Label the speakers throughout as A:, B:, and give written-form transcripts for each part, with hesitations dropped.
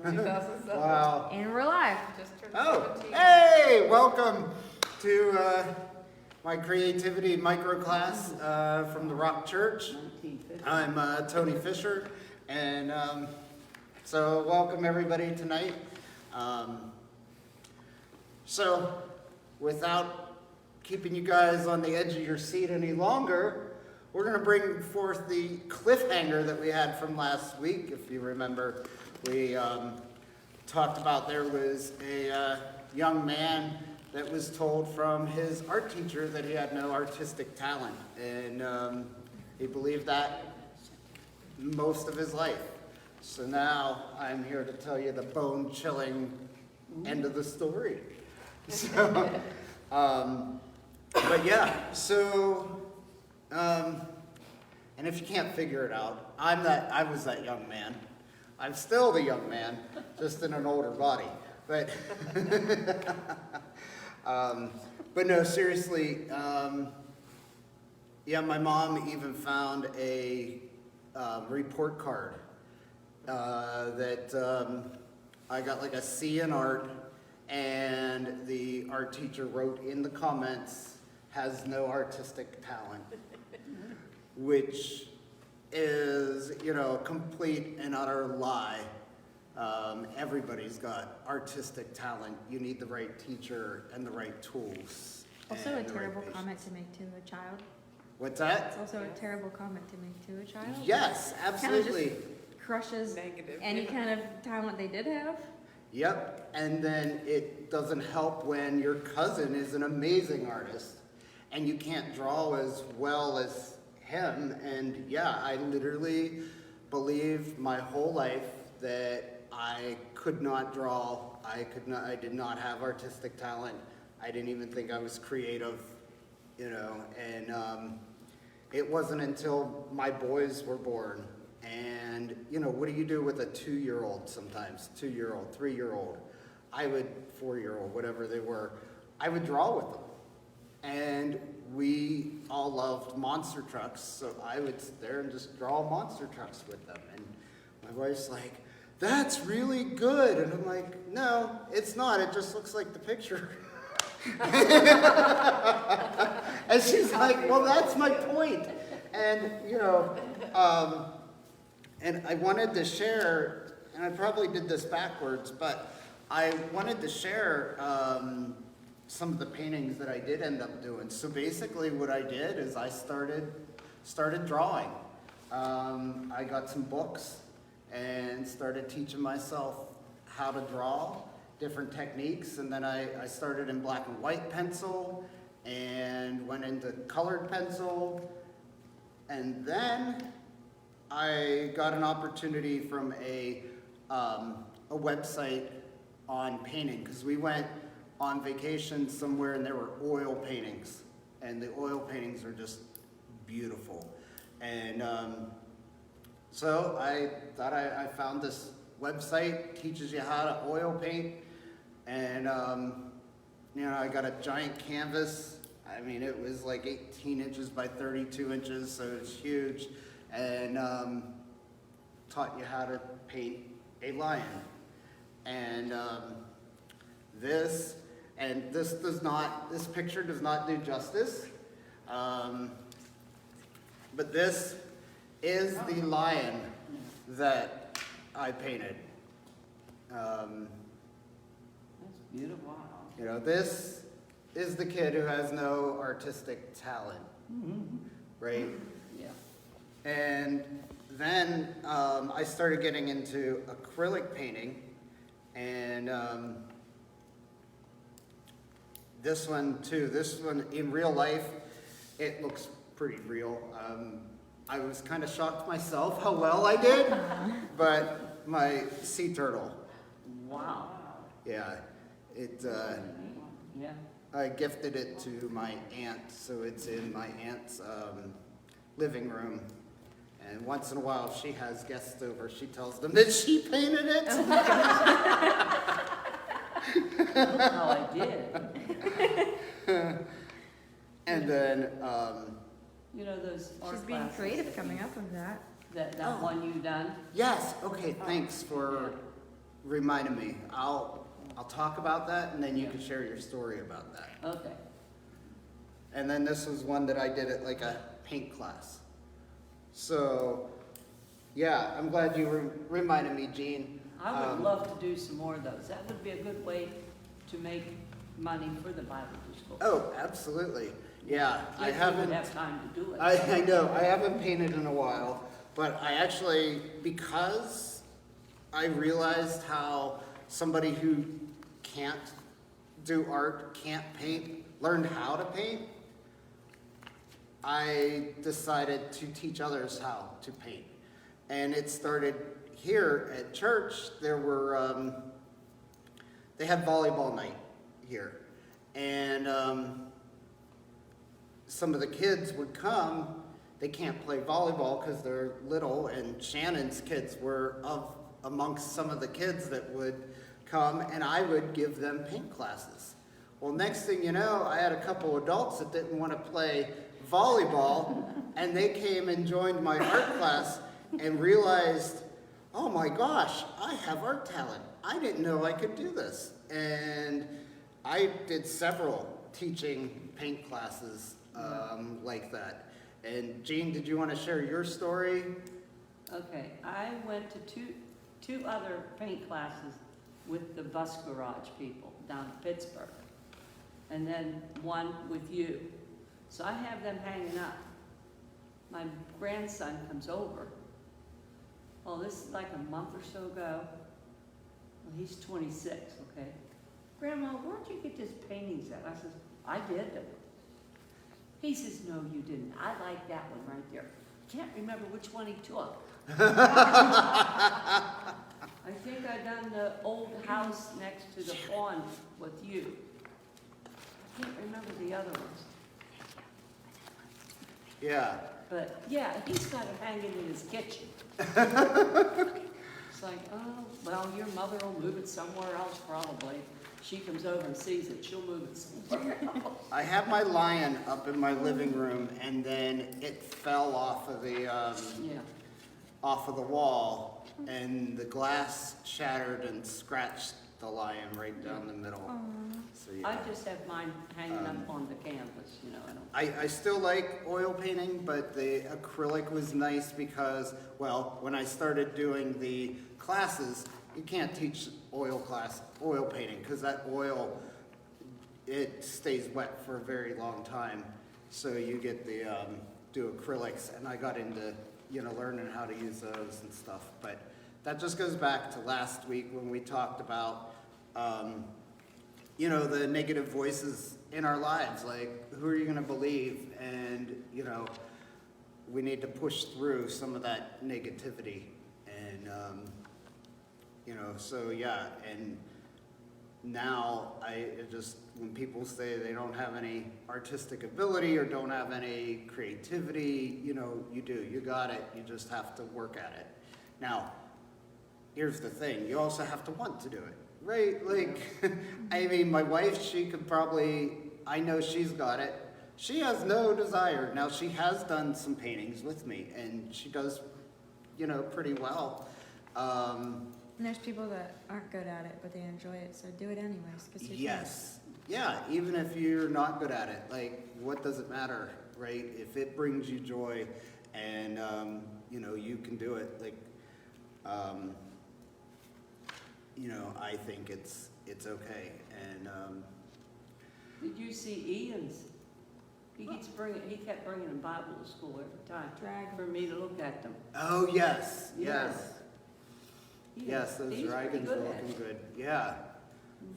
A: 2007.
B: Wow.
C: And we're live.
A: Just turned
B: Oh,
A: 17.
B: hey, welcome to my creativity microclass from the Rock Church. I'm Tony Fisher, and so welcome everybody tonight. So without keeping you guys on the edge of your seat any longer, we're going to bring forth the cliffhanger that we had from last week. If you remember, we talked about there was a young man that was told from his art teacher that he had no artistic talent, and he believed that most of his life. So now I'm here to tell you the bone-chilling end of the story. So, but yeah, so, and if you can't figure it out, I was that young man. I'm still the young man, just in an older body. But, but no, seriously, yeah, my mom even found a report card that I got like a C in art, and the art teacher wrote in the comments, has no artistic talent, which is, you know, a complete and utter lie. Everybody's got artistic talent. You need the right teacher and the right tools.
C: Also a terrible comment to make to a child.
B: What's that?
C: It's also a terrible comment to make to a child.
B: Yes, absolutely.
C: Kind of just crushes
A: Negative,
C: any
A: yeah.
C: kind of talent they did have.
B: Yep, and then it doesn't help when your cousin is an amazing artist and you can't draw as well as him. And yeah, I literally believed my whole life that I could not draw. I did not have artistic talent. I didn't even think I was creative, you know, and it wasn't until my boys were born. And, you know, what do you do with a 2-year-old sometimes? 2-year-old, 3-year-old. 4-year-old, whatever they were. I would draw with them. And we all loved monster trucks, so I would sit there and just draw monster trucks with them. And my wife's like, that's really good. And I'm like, no, it's not. It just looks like the picture. And she's like, well, that's my point. And, you know, and I wanted to share, and I probably did this backwards, but I wanted to share some of the paintings that I did end up doing. So basically what I did is I started drawing. I got some books and started teaching myself how to draw different techniques, and then I started in black and white pencil and went into colored pencil, and then I got an opportunity from a website on painting, because we went on vacation somewhere and there were oil paintings, and the oil paintings are just beautiful. And so I thought I found this website, teaches you how to oil paint, and you know, I got a giant canvas. I mean, it was like 18 inches by 32 inches, so it's huge. And taught you how to paint a lion. And this picture does not do justice. But this is the lion that I painted.
D: That's beautiful. Wow.
B: You know, this is the kid who has no artistic talent, right?
D: Yeah.
B: And then I started getting into acrylic painting, and this one too. This one in real life, it looks pretty real. I was kind of shocked myself how well I did, but my sea turtle,
D: Wow.
B: yeah, it.
D: Yeah.
B: I gifted it to my aunt, so it's in my aunt's living room. And once in a while, if she has guests over, she tells them that she painted it.
D: That's how I did.
B: And then,
D: You know those art
C: She's being
D: classes
C: creative coming up with that.
D: That one you done?
B: yes, okay, thanks for reminded me. I'll talk about that, and then you can share your story about that.
D: Okay.
B: And then this was one that I did at like a paint class. So, yeah, I'm glad you reminded me, Jean.
D: I would love to do some more of those. That would be a good way to make money for the Bible school.
B: Oh, absolutely. Yeah, I
D: If you
B: haven't.
D: would have time to do it.
B: I know, I haven't painted in a while, but I actually, because I realized how somebody who can't do art, can't paint, learned how to paint, I decided to teach others how to paint. And it started here at church. There were, they had volleyball night here. And some of the kids would come. They can't play volleyball because they're little, and Shannon's kids were amongst some of the kids that would come, and I would give them paint classes. Well, next thing you know, I had a couple adults that didn't want to play volleyball, and they came and joined my art class and realized, oh my gosh, I have art talent. I didn't know I could do this. And I did several teaching paint classes like that. And Jean, did you want to share your story?
D: Okay, I went to two other paint classes with the bus garage people down in Pittsburgh, and then one with you. So I have them hanging up. My grandson comes over. Oh, this is like a month or so ago. Well, he's 26, okay? Grandma, where'd you get this paintings at? I says, I did them. He says, no, you didn't. I like that one right there. Can't remember which one he took. I think I done the old house next to the pond with you. I can't remember the other ones.
B: Yeah.
D: But yeah, he's got it hanging in his kitchen. It's like, oh, well, your mother will move it somewhere else probably. She comes over and sees it, she'll move it somewhere else.
B: I have my lion up in my living room, and then it fell off of the off of the wall, and the glass shattered and scratched the lion right down the middle. So, yeah.
D: I just have mine hanging up on the canvas, you know.
B: I still like oil painting, but the acrylic was nice because, well, when I started doing the classes, you can't teach oil painting, because that oil, it stays wet for a very long time. So you get the, do acrylics, and I got into, learning how to use those and stuff. But that just goes back to last week when we talked about, the negative voices in our lives, like, who are you going to believe? And, we need to push through some of that negativity. And, so yeah, and now when people say they don't have any artistic ability or don't have any creativity, you do, you got it, you just have to work at it. Now, here's the thing, you also have to want to do it, right? Like, I mean, my wife, she could probably, I know she's got it. She has no desire. Now, she has done some paintings with me, and she does, pretty well.
C: And there's people that aren't good at it, but they enjoy it, so do it anyways, because you're
B: Yes. Yeah, even if you're not good at it, like, what does it matter, right? If it brings you joy and, you can do it, like, I think it's okay. And,
D: Did you see Ian's? He kept bringing a Bible to school every time
C: Dragon.
D: for me to look at them.
B: oh, yes, yes.
D: Yes,
B: Yes, those
D: he's pretty
B: dragons are
D: good at
B: looking
D: it.
B: good. Yeah,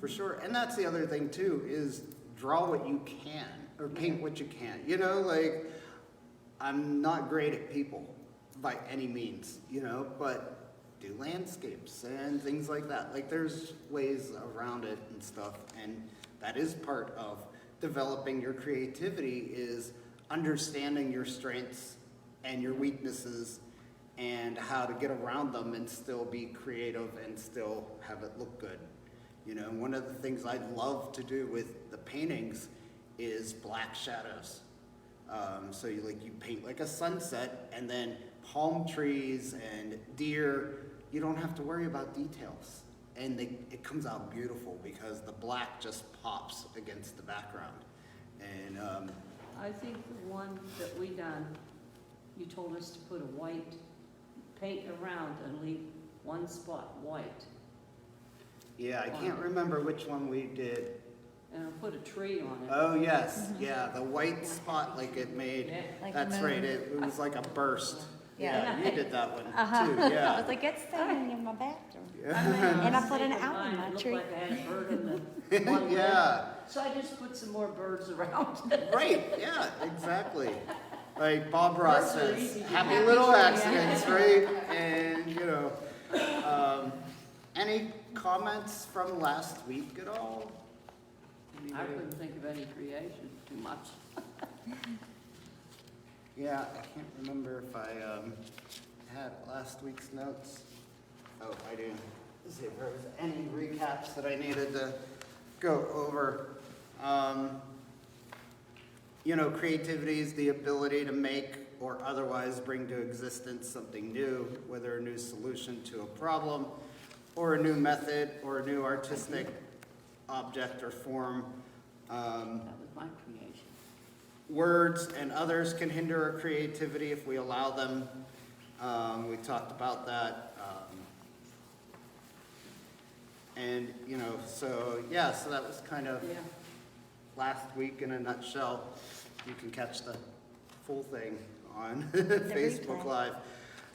B: for sure. And that's the other thing too, is draw what you can, or paint what you can. Like, I'm not great at people by any means, but do landscapes and things like that. Like, there's ways around it and stuff, and that is part of developing your creativity, is understanding your strengths and your weaknesses and how to get around them and still be creative and still have it look good. One of the things I love to do with the paintings is black shadows. So you paint like a sunset, and then palm trees and deer. You don't have to worry about details. and it comes out beautiful because the black just pops against the background. And
D: I think the one that we done, you told us to put a white paint around and leave one spot white.
B: yeah, I can't remember which one we did.
D: And I'll put a tree on it.
B: Oh, yes, yeah, the white spot like it made,
D: Yeah.
C: Like
B: that's
C: moon.
B: right, it was like a burst.
C: Yeah.
B: Yeah, you did that one too,
A: I
B: yeah.
A: was like, it's staying in my bathroom.
B: Yeah.
A: And I put an
D: Mistake of
A: owl in
D: mine,
A: my
D: it
A: tree.
D: looked like I had a bird in the one leg.
B: Yeah,
D: So I just put some more birds around.
B: right, yeah, exactly. Like Bob Ross
D: Birds are
B: says,
D: easy to
B: happy
D: happy
B: little
D: tree,
B: accidents, right? And, you know, any comments from last week at all?
D: I couldn't think of any creation too much.
B: Yeah, I can't remember if I had last week's notes. Oh, I do. Let's see if there was any recaps that I needed to go over. You know, creativity is the ability to make or otherwise bring to existence something new, whether a new solution to a problem, or a new method, or a new artistic object or form.
D: That was my creation.
B: Words and others can hinder our creativity if we allow them. We talked about that. And, you know, so, yeah, so that was kind of
D: Yeah.
B: last week in a nutshell. You can catch the full thing on Facebook
A: replay.
B: Live.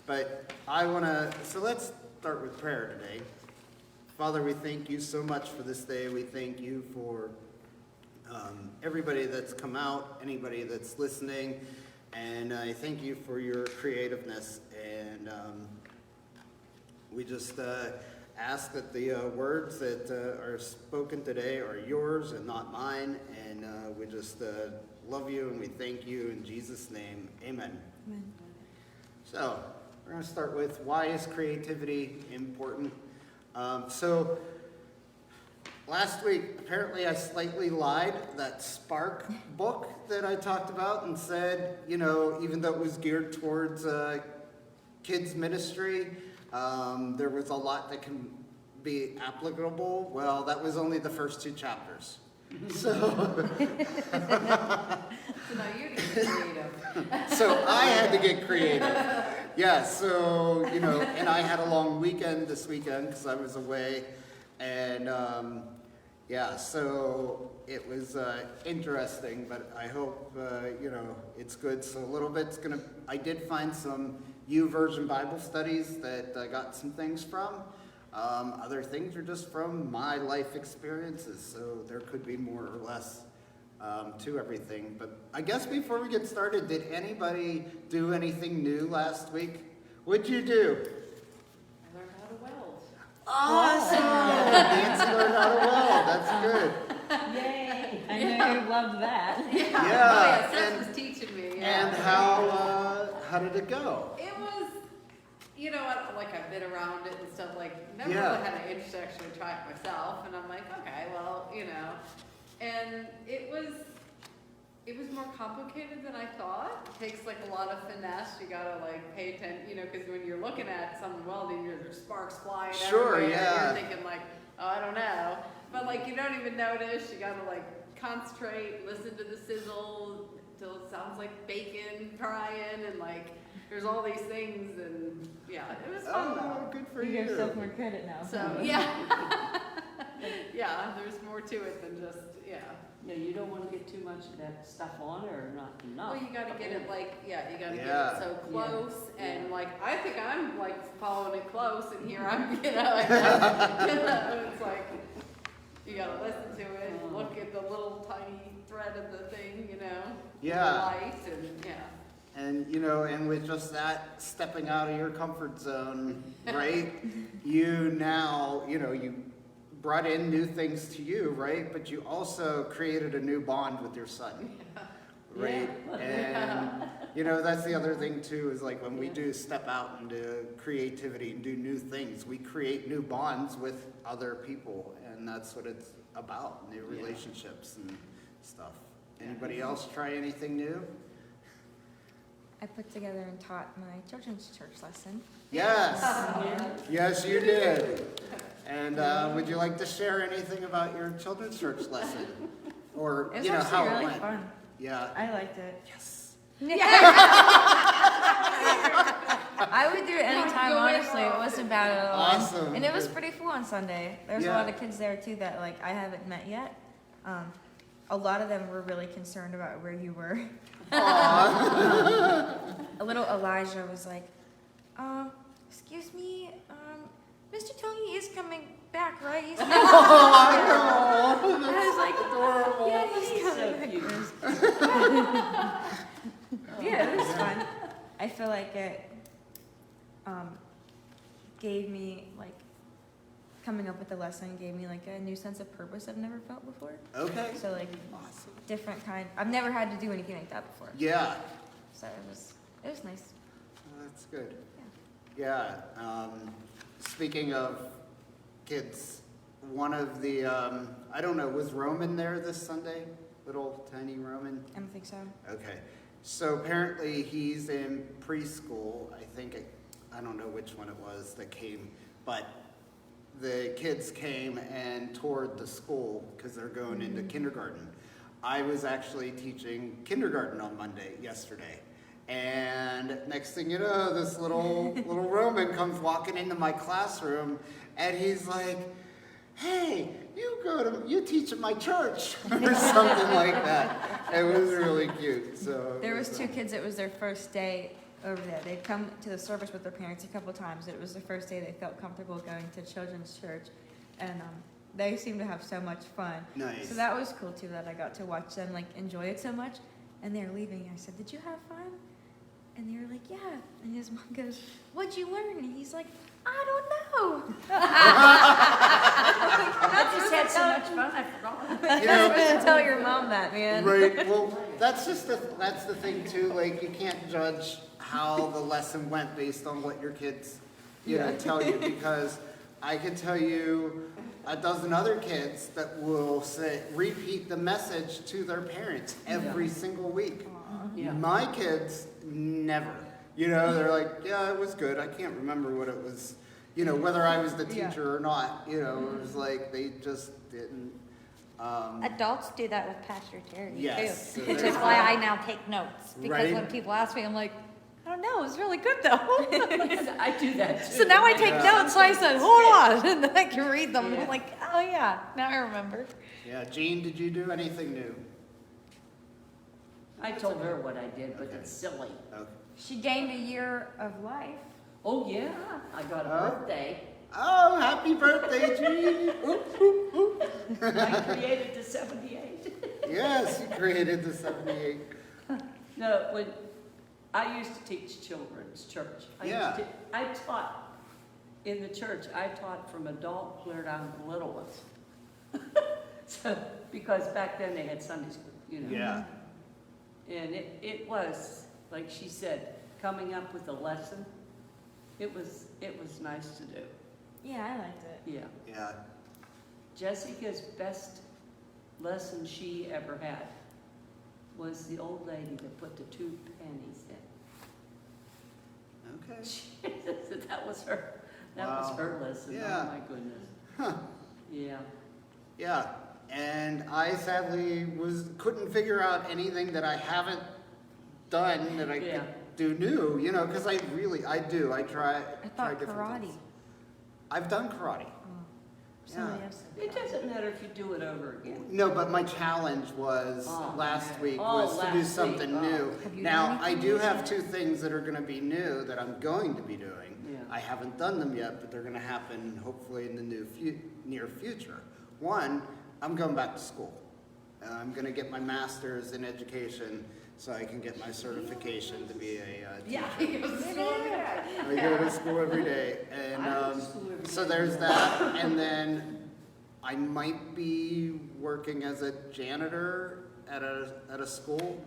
B: But I want to, so let's start with prayer today. Father, we thank you so much for this day. We thank you for everybody that's come out, anybody that's listening, and I thank you for your creativeness. And we just ask that the words that are spoken today are yours and not mine, and we just love you and we thank you in Jesus' name. Amen.
C: Amen.
B: So we're going to start with, why is creativity important? So last week, apparently I slightly lied. That Spark book that I talked about and said, you know, even though it was geared towards kids ministry, there was a lot that can be applicable. Well, that was only the first 2 chapters. So,
E: So now you get creative.
B: so I had to get creative. Yeah, so, you know, and I had a long weekend this weekend because I was away. And, yeah, so it was interesting, but I hope, you know, it's good. So a little bit's going to, I did find some YouVersion Bible studies that I got some things from. Other things are just from my life experiences, so there could be more or less to everything. But I guess before we get started, did anybody do anything new last week? What'd you do?
E: I learned how to weld.
B: Awesome! Nancy learned how to weld. That's good.
D: Yay! I know you loved that.
E: Yeah.
B: Yeah,
E: Oh, yeah, Seth
B: and-
E: was teaching me. Yeah.
B: And how did it go?
E: It was, you know, like I've been around it and stuff, like, never
B: Yeah.
E: really had an interest to actually try it myself. And I'm like, okay, well, you know. And it was more complicated than I thought. It takes like a lot of finesse. You gotta like pay attention, you know, because when you're looking at someone welding, there's sparks flying
B: Sure,
E: everywhere.
B: yeah.
E: You're thinking like, oh, I don't know. But like you don't even notice. You gotta like concentrate, listen to the sizzle till it sounds like bacon frying, and like there's all these things, and yeah, it was fun
B: Oh,
E: though.
B: good for
C: You
B: you.
C: give yourself more credit now.
E: So yeah, yeah, there's more to it than just yeah.
D: No, you don't want to get too much of that stuff on or not enough.
E: Well, you gotta get it like, yeah, you gotta
B: Yeah.
E: get it so close, and
D: Yeah.
E: like, I think I'm like following it close, and here I'm, you know, like, it's like, you gotta listen to it, and look at the little tiny thread of the thing, you know?
B: Yeah.
E: The light, and, yeah.
B: And, you know, and with just that stepping out of your comfort zone, right? You now, you know, you brought in new things to you, right? But you also created a new bond with your son, right?
D: Yeah.
B: And, you know, that's the other thing too, is like when we do step out into creativity and do new things, we create new bonds with other people. And that's what it's about, new
D: Yeah.
B: relationships and stuff. Anybody else try anything new?
C: I put together and taught my children's church lesson.
B: Yes.
C: Yeah.
B: Yes, you did. And would you like to share anything about your children's church lesson? Or,
C: It was
B: you know,
C: actually
B: how it
C: really
B: went?
C: fun.
B: Yeah.
C: I liked it.
B: Yes.
C: I would do it anytime,
E: Go in
C: honestly. It
E: often.
C: wasn't bad at all.
B: Awesome.
C: And it was
B: Good.
C: pretty full on Sunday. There's a
B: Yeah.
C: lot of kids there too that like I haven't met yet. A lot of them were really concerned about where you were.
B: Aw.
C: A little Elijah was like, excuse me, Mr. Tony is coming back, right? He's
B: Oh, I know.
C: I was like,
B: Adorable.
C: yeah, he's
D: So
C: coming
D: cute.
C: back. Yeah, it was fun. I feel like it gave me like coming up with the lesson gave me like a new sense of purpose I've never felt before.
B: Okay.
C: So like
B: Awesome.
C: different kind. I've never had to do anything like that before.
B: Yeah.
C: So it was nice.
B: Well, that's good. Yeah. Speaking of kids, one of the, I don't know, was Roman there this Sunday? Little tiny Roman?
C: I don't think so.
B: Okay. So apparently he's in preschool. I don't know which one it was that came, but the kids came and toured the school because they're going into kindergarten. I was actually teaching kindergarten on yesterday. And next thing you know, this little Roman comes walking into my classroom and he's like, "Hey, you teach at my church," or something like that. It was really cute. So
C: There was two kids. It was their first day over there. They'd come to the service with their parents a couple times. It was the first day they felt comfortable going to children's church, and they seemed to have so much fun.
B: Nice.
C: So that was cool too. That I got to watch them like enjoy it so much. And they're leaving. I said, "Did you have fun?" And they were like, "Yeah." And his mom goes, "What'd you learn?" And he's like, "I don't know."
D: I just had so much fun, I forgot.
B: You
C: You're
B: know,
C: supposed to tell your mom that, man.
B: right. Well, that's the thing too. Like, you can't judge how the lesson went based on what your kids, tell you, because I could tell you a dozen other kids that will repeat the message to their parents every single week.
D: Yeah.
B: My kids never. They're like, "Yeah, it was good. I can't remember what it was. Whether I was the teacher or not. It was like they just didn't."
A: Adults do that with Pastor Terry
B: Yes.
A: too, which is why I now take notes. Because
B: Right.
A: when people ask me, I'm like, "I don't know, it was really good though."
D: I do that too.
A: So now I take
B: Yeah.
A: notes, so I said, "Hold on," and then I can read them.
D: Yeah.
A: I'm like, "Oh yeah, now I remember."
B: Yeah, Jean, did you do anything new?
D: I told her what I did, but
B: Okay.
D: it's silly.
B: Okay.
C: She gained a year of life.
D: Oh, yeah, I got a
B: Huh?
D: birthday.
B: Oh, happy birthday, Jean!
D: I created the 78.
B: Yes, you created the 78.
D: No, when I used to teach children's church. I taught in the church. I taught from adult clear down to little ones. So, because back then they had Sunday school,
B: Yeah.
D: And it was, like she said, coming up with a lesson. It was nice to do.
C: Yeah, I liked it.
D: Yeah.
B: Yeah.
D: Jessica's best lesson she ever had was the old lady that put the 2 pennies in.
B: Okay.
D: That was her. That was
B: Wow.
D: her lesson.
B: Yeah.
D: Oh my goodness.
B: Huh.
D: Yeah.
B: Yeah. And I sadly couldn't figure out anything that I haven't done that I
D: Yeah.
B: could do new, because I do. I try.
C: I
B: try
C: thought
B: different
C: karate.
B: things. I've done karate.
C: Somebody
B: Yeah.
C: else said
D: It doesn't matter if you do it over again.
B: No, but my challenge was
D: Oh,
B: last
D: okay.
B: week
D: Oh,
B: was to do
D: last
B: something
D: week.
B: new.
C: Have you
B: Now,
C: done
B: I
C: anything
B: do
C: this
B: have
C: year?
B: 2 things that are going to be new that I'm going to be doing.
D: Yeah.
B: I haven't done them yet, but they're going to happen hopefully in the near future. One, I'm going back to school. I'm going to get my master's in education so I can get my certification to be a teacher.
E: Yeah, he goes,
B: I go to school every day, and
D: I go to school every
B: so
D: day.
B: there's that, and then I might be working as a janitor at a school.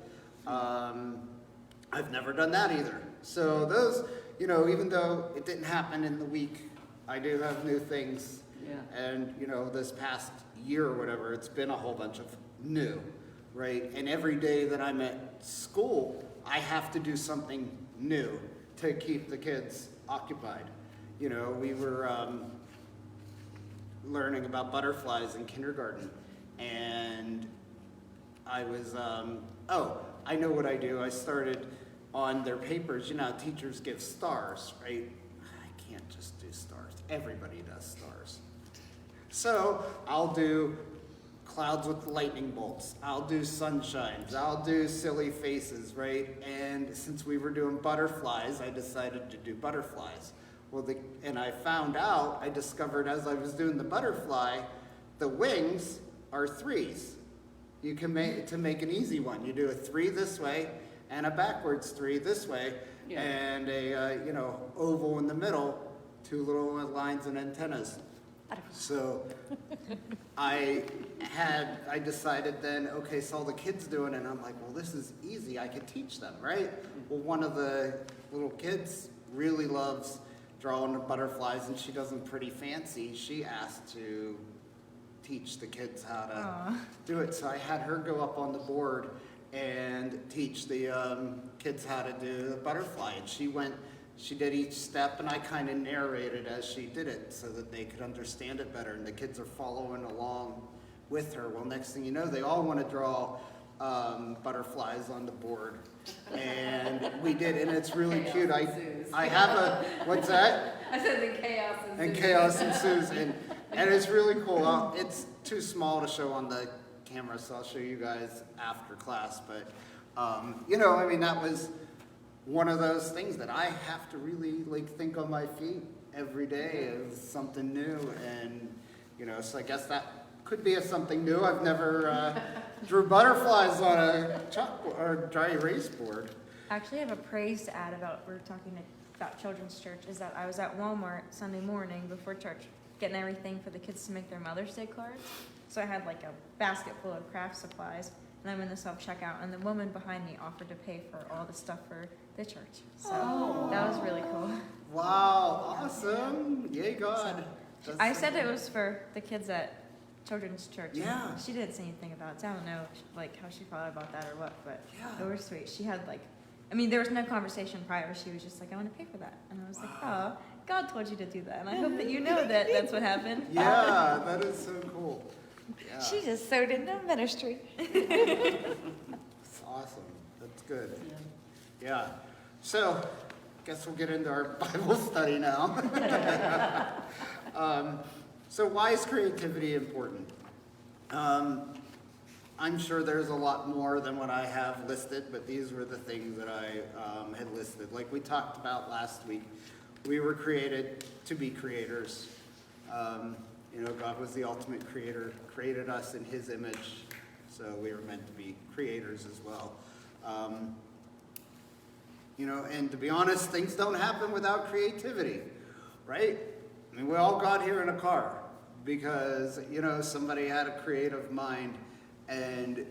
B: I've never done that either. So those, even though it didn't happen in the week, I do have new things.
D: Yeah.
B: And this past year or whatever, it's been a whole bunch of new, right? And every day that I'm at school, I have to do something new to keep the kids occupied. We were learning about butterflies in kindergarten, and I was, I know what I do. I started on their papers, you know, teachers give stars, right? I can't just do stars. Everybody does stars. So I'll do clouds with lightning bolts. I'll do sunshines. I'll do silly faces, right? And since we were doing butterflies, I decided to do butterflies. Well, and I found out, I discovered as I was doing the butterfly, the wings are threes. You can make, to make an easy one, you do a 3 this way and a backwards 3 this way,
D: Yeah.
B: and a, oval in the middle, 2 little lines and antennas. So I decided then, okay, so all the kids doing it, and I'm like, well, this is easy, I could teach them, right? Well, one of the little kids really loves drawing the butterflies, and she does them pretty fancy. She asked to teach the kids how to do it, so I had her go up on the board and teach the kids how to do the butterfly, and she did each step, and I kind of narrated as she did it so that they could understand it better, and the kids are following along with her. Well, next thing you know, they all want to draw butterflies on the board, and we did, and it's really cute. I have a, what's that?
E: I said the chaos ensues.
B: And chaos ensues, and it's really cool. It's too small to show on the camera, so I'll show you guys after class, but that was one of those things that I have to really think on my feet every day is something new, and so I guess that could be something new. I've never drew butterflies on a chalkboard or dry erase board.
C: Actually, I have a praise to add about, we're talking about Children's Church, is that I was at Walmart Sunday morning before church getting everything for the kids to make their Mother's Day cards. So I had like a basket full of craft supplies, and I'm in the self-checkout, and the woman behind me offered to pay for all the stuff for the church. So that was really cool.
B: Wow, awesome. Yay, God.
C: I said it was for the kids at Children's Church.
B: Yeah.
C: She didn't say anything about it, so I don't know how she thought about that or what, but
B: Yeah.
C: it was sweet. She had there was no conversation prior. She was just like, I want to pay for that. And I was like, oh, God told you to do that. And I hope that you know that that's what happened.
B: Yeah, that is so cool. Yeah.
A: She just sewed into ministry.
B: That's awesome. That's good. Yeah. So, guess we'll get into our Bible study now. So why is creativity important? I'm sure there's a lot more than what I have listed, but these were the things that I had listed. Like we talked about last week, we were created to be creators. God was the ultimate creator, created us in his image, so we were meant to be creators as well. And to be honest, things don't happen without creativity, right? I mean, we all got here in a car because, somebody had a creative mind, and,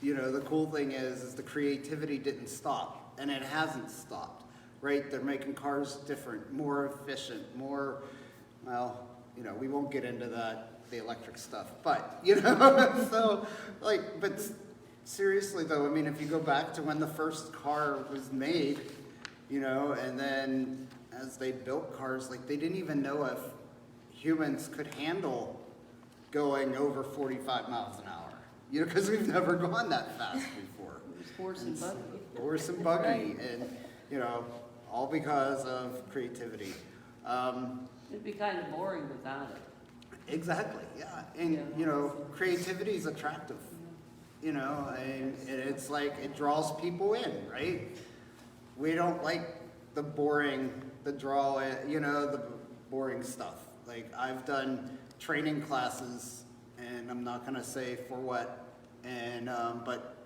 B: the cool thing is the creativity didn't stop, and it hasn't stopped, right? They're making cars different, more efficient, more, we won't get into the electric stuff, but, but seriously though, I mean, if you go back to when the first car was made, and then as they built cars, they didn't even know if humans could handle going over 45 miles an hour, because we've never gone that fast before.
D: It was horse and buggy.
B: Horse and buggy, and, all because of creativity.
D: It'd be kind of boring without it.
B: Exactly, yeah. And, creativity is attractive, and it's it draws people in, right? We don't like the boring stuff. I've done training classes, and I'm not gonna say for what, and, but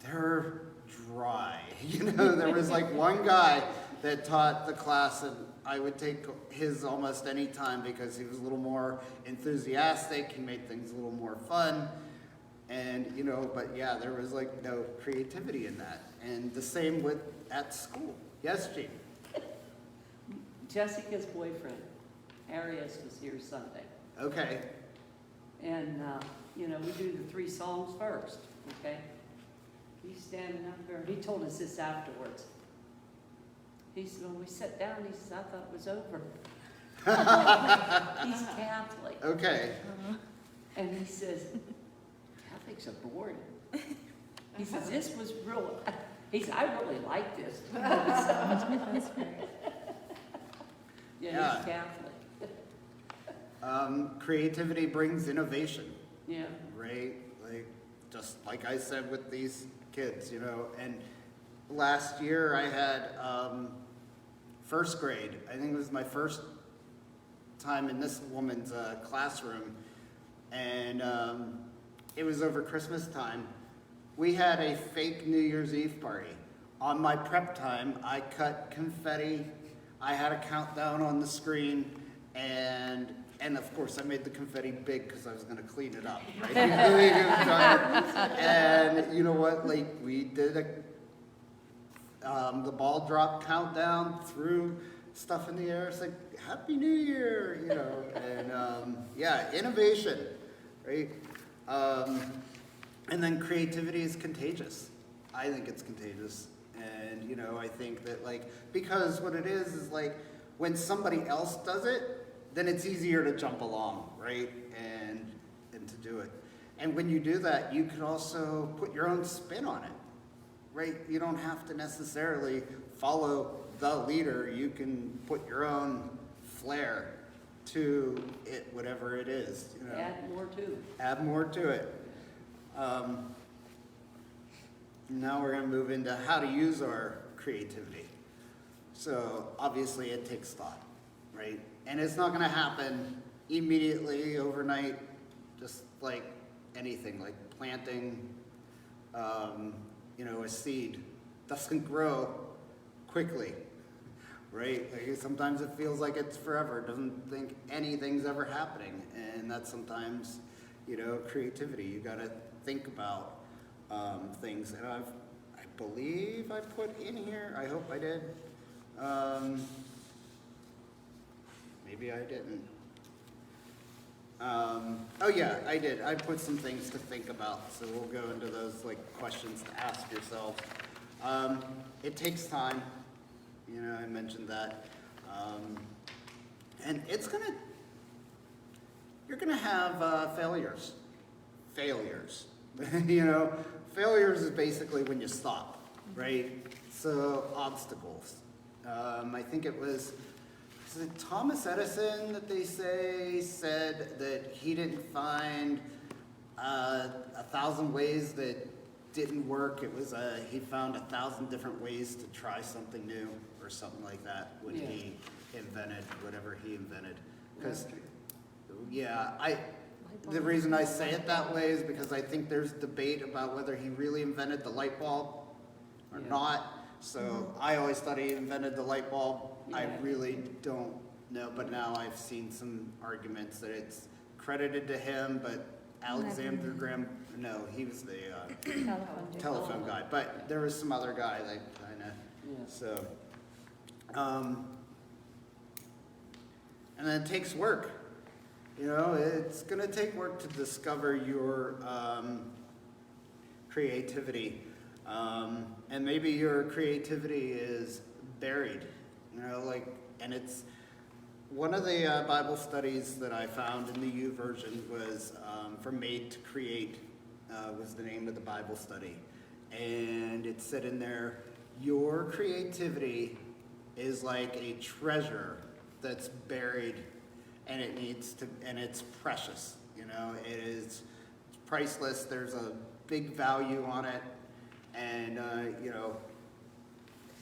B: they're dry. There was one guy that taught the class, and I would take his almost any time because he was a little more enthusiastic, he made things a little more fun, and, but yeah, there was no creativity in that. And the same at school. Yes, Gene?
D: Jessica's boyfriend, Arias, was here Sunday.
B: Okay.
D: And, we do the 3 songs first, okay? He's standing up there, and he told us this afterwards. He said, when we sat down, he said, I thought it was over. He's Catholic.
B: Okay.
D: And he says, Catholics are boring. He says, this was real, he said, I really like this.
C: That's great.
D: Yeah, he's Catholic.
B: Creativity brings innovation,
D: Yeah.
B: right? Like, just like I said with these kids, you know, and last year I had first grade. I think it was my first time in this woman's classroom, and it was over Christmas time. We had a fake New Year's Eve party. On my prep time, I cut confetti. I had a countdown on the screen, and of course I made the confetti big because I was going to clean it up, right? And you know what? Like, we did the ball drop countdown, threw stuff in the air. It's like, Happy New Year, you know, and yeah, innovation, right? And then creativity is contagious. I think it's contagious. And, you know, I think that, like, because what it is like, when somebody else does it, then it's easier to jump along, right? And to do it. And when you do that, you can also put your own spin on it, right? You don't have to necessarily follow the leader. You can put your own flair to it, whatever it is, you know.
D: Add more to it.
B: Add more to it. Now we're going to move into how to use our creativity. So obviously it takes thought, right? And it's not going to happen immediately, overnight, just like anything, like planting, you know, a seed doesn't grow quickly, right? Like, sometimes it feels like it's forever. It doesn't think anything's ever happening. And that's sometimes, you know, creativity. You got to think about things. And I believe I put in here, I hope I did. Maybe I didn't. Oh yeah, I did. I put some things to think about. So we'll go into those, like, questions to ask yourself. It takes time. You know, I mentioned that. And you're gonna have failures. You know, failures is basically when you stop, right? So obstacles. I think it was it Thomas Edison that they said that he didn't find 1,000 ways that didn't work. It was he found 1,000 different ways to try something new or something like that when he invented whatever he invented. Because the reason I say it that way is because I think there's debate about whether he really invented the light bulb or not. So I always thought he invented the light bulb. I really don't know, but now I've seen some arguments that it's credited to him, but Alexander Graham, no, he was the telephone guy. But there was some other guy that kind of, so. And then it takes work. You know, it's going to take work to discover your creativity. And maybe your creativity is buried, you know, like, and it's one of the Bible studies that I found in the U version was from Made to Create was the name of the Bible study. And it said in there, your creativity is like a treasure that's buried, and it's precious, you know, it's priceless. There's a big value on it, and you know,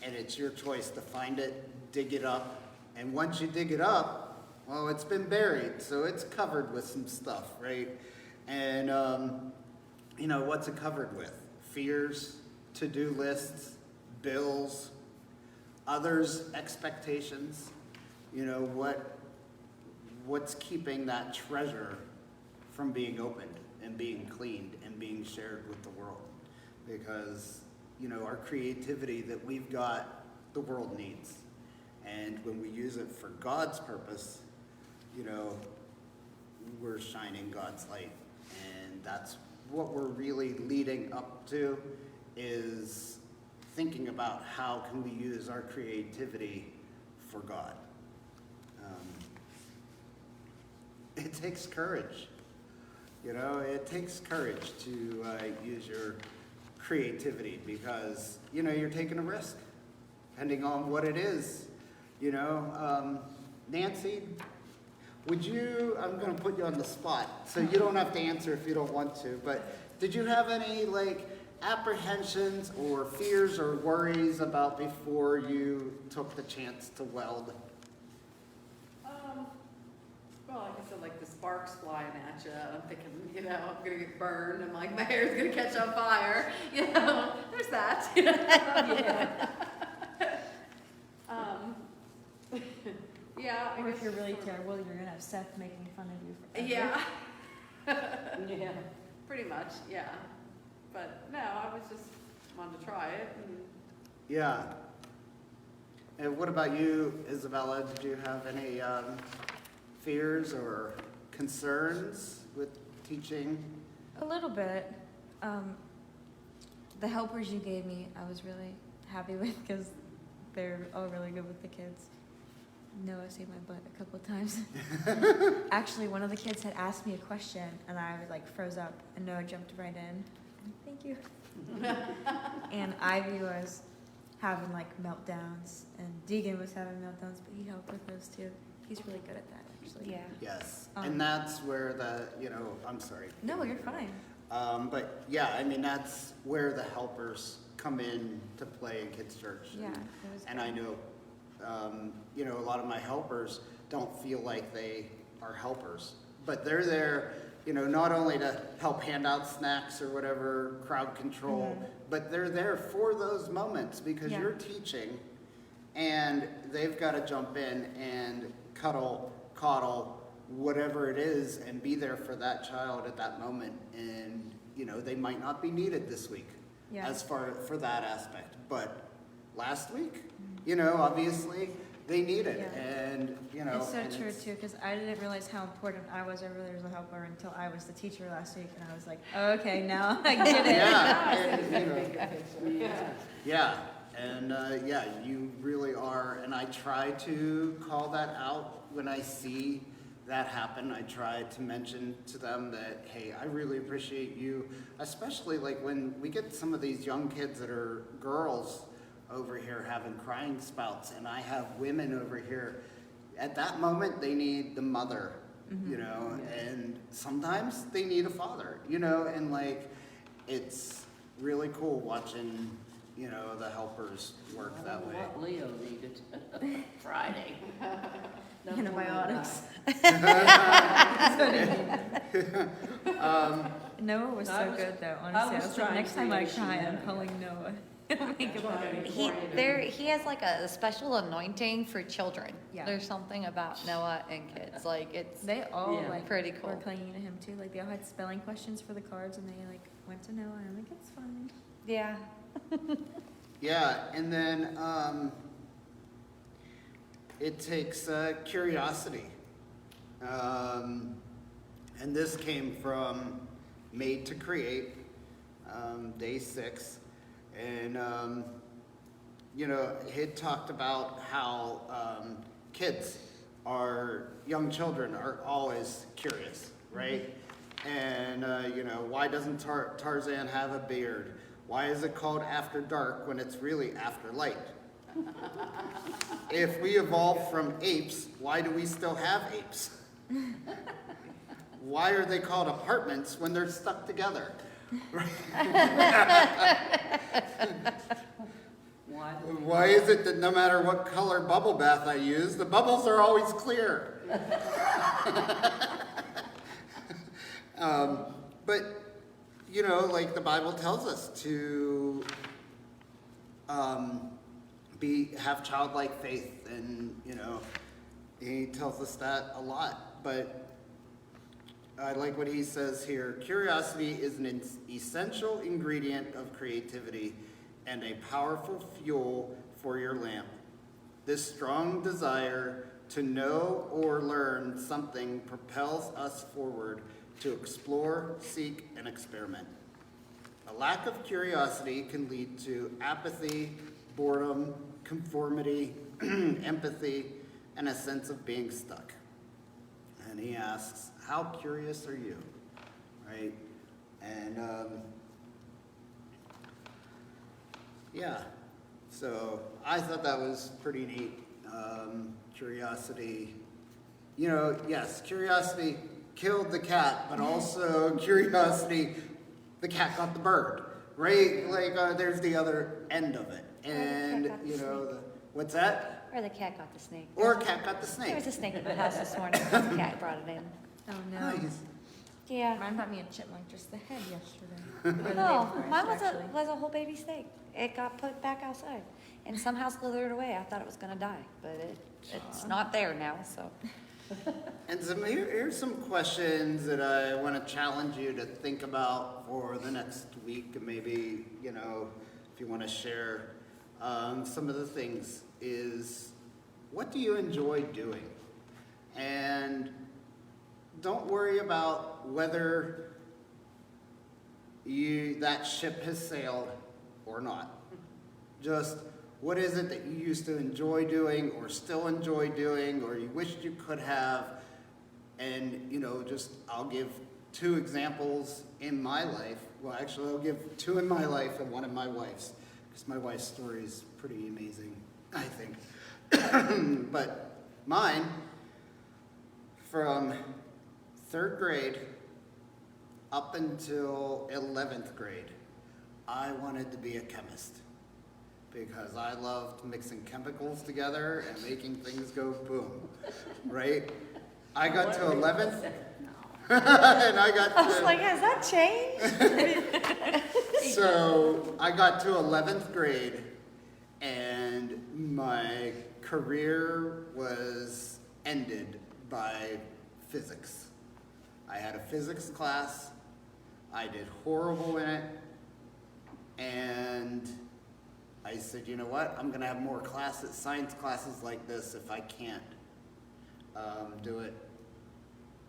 B: and it's your choice to find it, dig it up, and once you dig it up, well, it's been buried, so it's covered with some stuff, right? And you know, what's it covered with? Fears, to-do lists, bills, others' expectations. You know, what's keeping that treasure from being opened and being cleaned and being shared with the world? Because, you know, our creativity that we've got, the world needs. And when we use it for God's purpose, you know, we're shining God's light. And that's what we're really leading up to, is thinking about how can we use our creativity for God. it takes courage. You know, it takes courage to use your creativity because, you know, you're taking a risk, depending on what it is. You know, Nancy, would you, I'm going to put you on the spot, so you don't have to answer if you don't want to, but did you have any, like, apprehensions or fears or worries about before you took the chance to weld?
E: Well, like I said, like the sparks flying at you, I'm thinking, you know, I'm gonna get burned, I'm like, my hair's gonna catch on fire, you know, there's that. Yeah, I
C: Or if
E: guess
C: you're really
E: sort of-
C: terrible, you're gonna have Seth making fun of you forever.
E: Yeah.
D: Yeah.
E: Pretty much, yeah. But no, I was just wanted to try it and
B: Yeah. And what about you, Isabella? Did you have any fears or concerns with teaching?
C: A little bit. The helpers you gave me, I was really happy with because they're all really good with the kids. Noah saved my butt a couple of times. Actually, one of the kids had asked me a question, and I like froze up, and Noah jumped right in. Thank you. And Ivy was having like meltdowns, and Deegan was having meltdowns, but he helped with those too. He's really good at that, actually.
A: Yeah.
B: Yes.
C: Um,
B: And that's where the, you know, I'm sorry.
C: No, you're fine.
B: But yeah, I mean, that's where the helpers come in to play in kids' church.
C: Yeah, it was
B: And
C: good.
B: I know, you know, a lot of my helpers don't feel like they are helpers, but they're there, you know, not only to help hand out snacks or whatever, crowd control, but they're there for those moments because
C: Yeah.
B: you're teaching and they've got to jump in and cuddle, coddle, whatever it is and be there for that child at that moment. And, you know, they might not be needed this week
C: Yeah.
B: as far for that aspect, but last week, you know, obviously they need it.
C: Yeah.
B: And, you know,
C: It's so
B: and
C: true too, because I didn't realize how important I was ever there as a helper until I was the teacher last week, and I was like, oh, okay, now I get it.
B: Yeah, and, you know,
D: Yeah.
B: yeah, and yeah, you really are, and I try to call that out when I see that happen. I try to mention to them that, hey, I really appreciate you, especially like when we get some of these young kids that are girls over here having crying spouts, and I have women over here. At that moment, they need the mother, you know, and sometimes they need a father, you know, and like, it's really cool watching, you know, the helpers work
D: I
B: that
D: don't
B: way.
D: know what Leo needed Friday.
C: Antibiotics. Noah was
D: I
C: so
D: was-
C: good though,
D: I
C: honestly. I
D: was
C: was like,
D: trying
C: next
D: to
C: time I
D: make
C: cry, I'm
D: shenanigans.
C: calling Noah. Make him happy.
A: He has like a special anointing for children.
C: Yeah.
A: There's something about Noah and kids. Like it's
C: They all
D: Yeah.
C: like
A: pretty
C: were
A: cool.
C: clinging to him too. Like they all had spelling questions for the cards, and they like went to Noah, and I'm like, it's fine.
A: Yeah.
B: Yeah, and then it takes curiosity. And this came from Made to Create, day 6. And, you know, it talked about how kids young children are always curious, right? And, you know, why doesn't Tarzan have a beard? Why is it called After Dark when it's really after light? If we evolved from apes, why do we still have apes? Why are they called apartments when they're stuck together?
D: Why?
B: Why is it that no matter what color bubble bath I use, the bubbles are always clear? But, you know, like the Bible tells us to have childlike faith, and, you know, he tells us that a lot. But I like what he says here. Curiosity is an essential ingredient of creativity and a powerful fuel for your lamp. This strong desire to know or learn something propels us forward to explore, seek, and experiment. A lack of curiosity can lead to apathy, boredom, conformity, empathy, and a sense of being stuck. and he asks, "How curious are you?" Right? And yeah, so I thought that was pretty neat. Curiosity, yes, curiosity killed the cat, but also curiosity, the cat got the bird, right? Like, there's the other end of it. And,
A: got the snake.
B: what's that?
A: Or the cat got the snake.
B: Or a cat got the
A: There was
B: snake.
A: a snake in the house this morning. The cat brought it in.
C: Oh no.
B: Nice.
A: Yeah.
C: Mine brought me a chipmunk, just the head yesterday. Or the day
A: No,
C: before,
A: mine
C: actually.
A: was a whole baby snake. It got put back outside and somehow slithered away. I thought it was gonna die, but it's not there now, so.
B: And here's some questions that I want to challenge you to think about for the next week, and maybe, if you want to share some of the things is, what do you enjoy doing? And don't worry about whether that ship has sailed or not. Just, what is it that you used to enjoy doing or still enjoy doing or you wished you could have? And, I'll give 2 examples in my life. Well, actually, I'll give 2 in my life and 1 in my wife's, because my wife's story is pretty amazing, I think. But mine, from 3rd grade up until 11th grade, I wanted to be a chemist because I loved mixing chemicals together and making things go boom, right? I got to 11th, and I got to...
A: I was like, has that changed?
B: So I got to 11th grade, and my career was ended by physics. I had a physics class. I did horrible in it, and I said, you know what? I'm going to have more classes, science classes like this if I can't do it.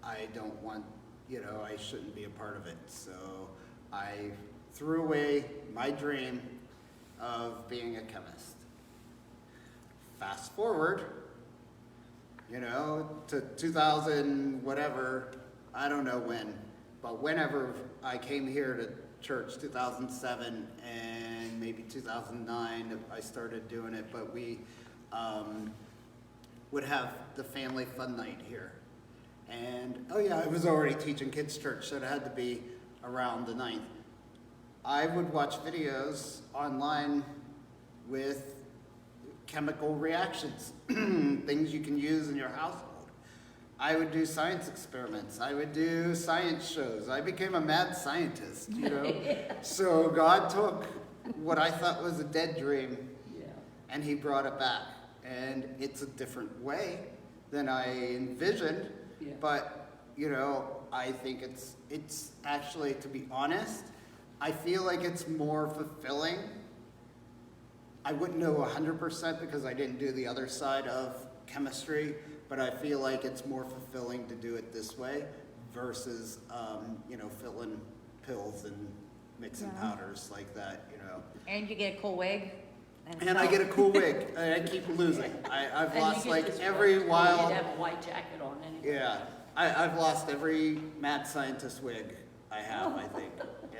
B: I don't want, I shouldn't be a part of it. So I threw away my dream of being a chemist. Fast forward, to 2000, whatever, I don't know when, but whenever I came here to church, 2007 and maybe 2009, I started doing it, but we would have the family fun night here. And, I was already teaching kids church, so it had to be around the 9th. I would watch videos online with chemical reactions, things you can use in your household. I would do science experiments. I would do science shows. I became a mad scientist, So God took what I thought was a dead dream, and he brought it back. And it's a different way than I envisioned, but, I think it's actually, to be honest, I feel like it's more fulfilling. I wouldn't know 100% because I didn't do the other side of chemistry, but I feel like it's more fulfilling to do it this way versus, filling pills and mixing powders like that,
A: And you get a cool wig.
B: And I get a cool wig. I keep losing. I've lost every wild...
D: You'd have a white jacket on anyway.
B: Yeah. I've lost every mad scientist wig I have, I think.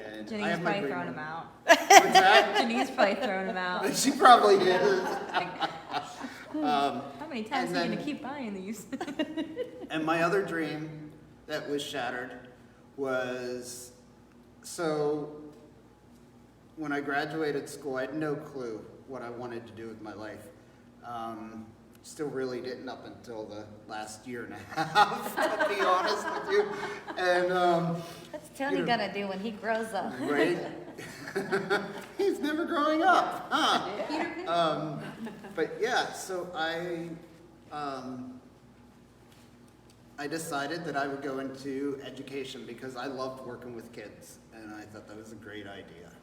B: And I
C: Janine's
B: have my
C: probably
B: green
C: thrown
B: one.
C: him out.
B: What's that?
C: Janine's probably thrown him out.
B: She probably is.
C: How many times
B: and
C: are you
B: then-
C: gonna keep buying these?
B: And my other dream that was shattered was, so when I graduated school, I had no clue what I wanted to do with my life. Still really didn't up until the last year and a half, to be honest with you. And,
A: What's Tony gonna do when he grows up?
B: right? He's never growing up, huh? But yeah, so I decided that I would go into education because I loved working with kids, and I thought that was a great idea.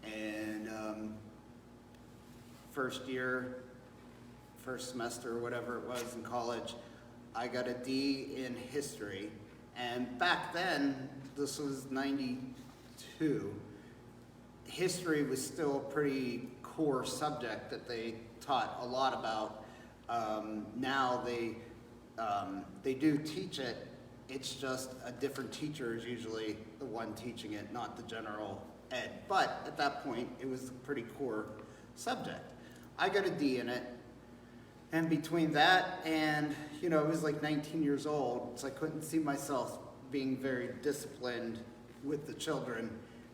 B: And first year, first semester, or whatever it was in college, I got a D in history. And back then, this was 92, history was still a pretty core subject that they taught a lot about. Now they do teach it it's just a different teacher is usually the one teaching it, not the general ed. But at that point, it was a pretty core subject. I got a D in it, and between that and, you know, I was like 19 years old, so I couldn't see myself being very disciplined with the children.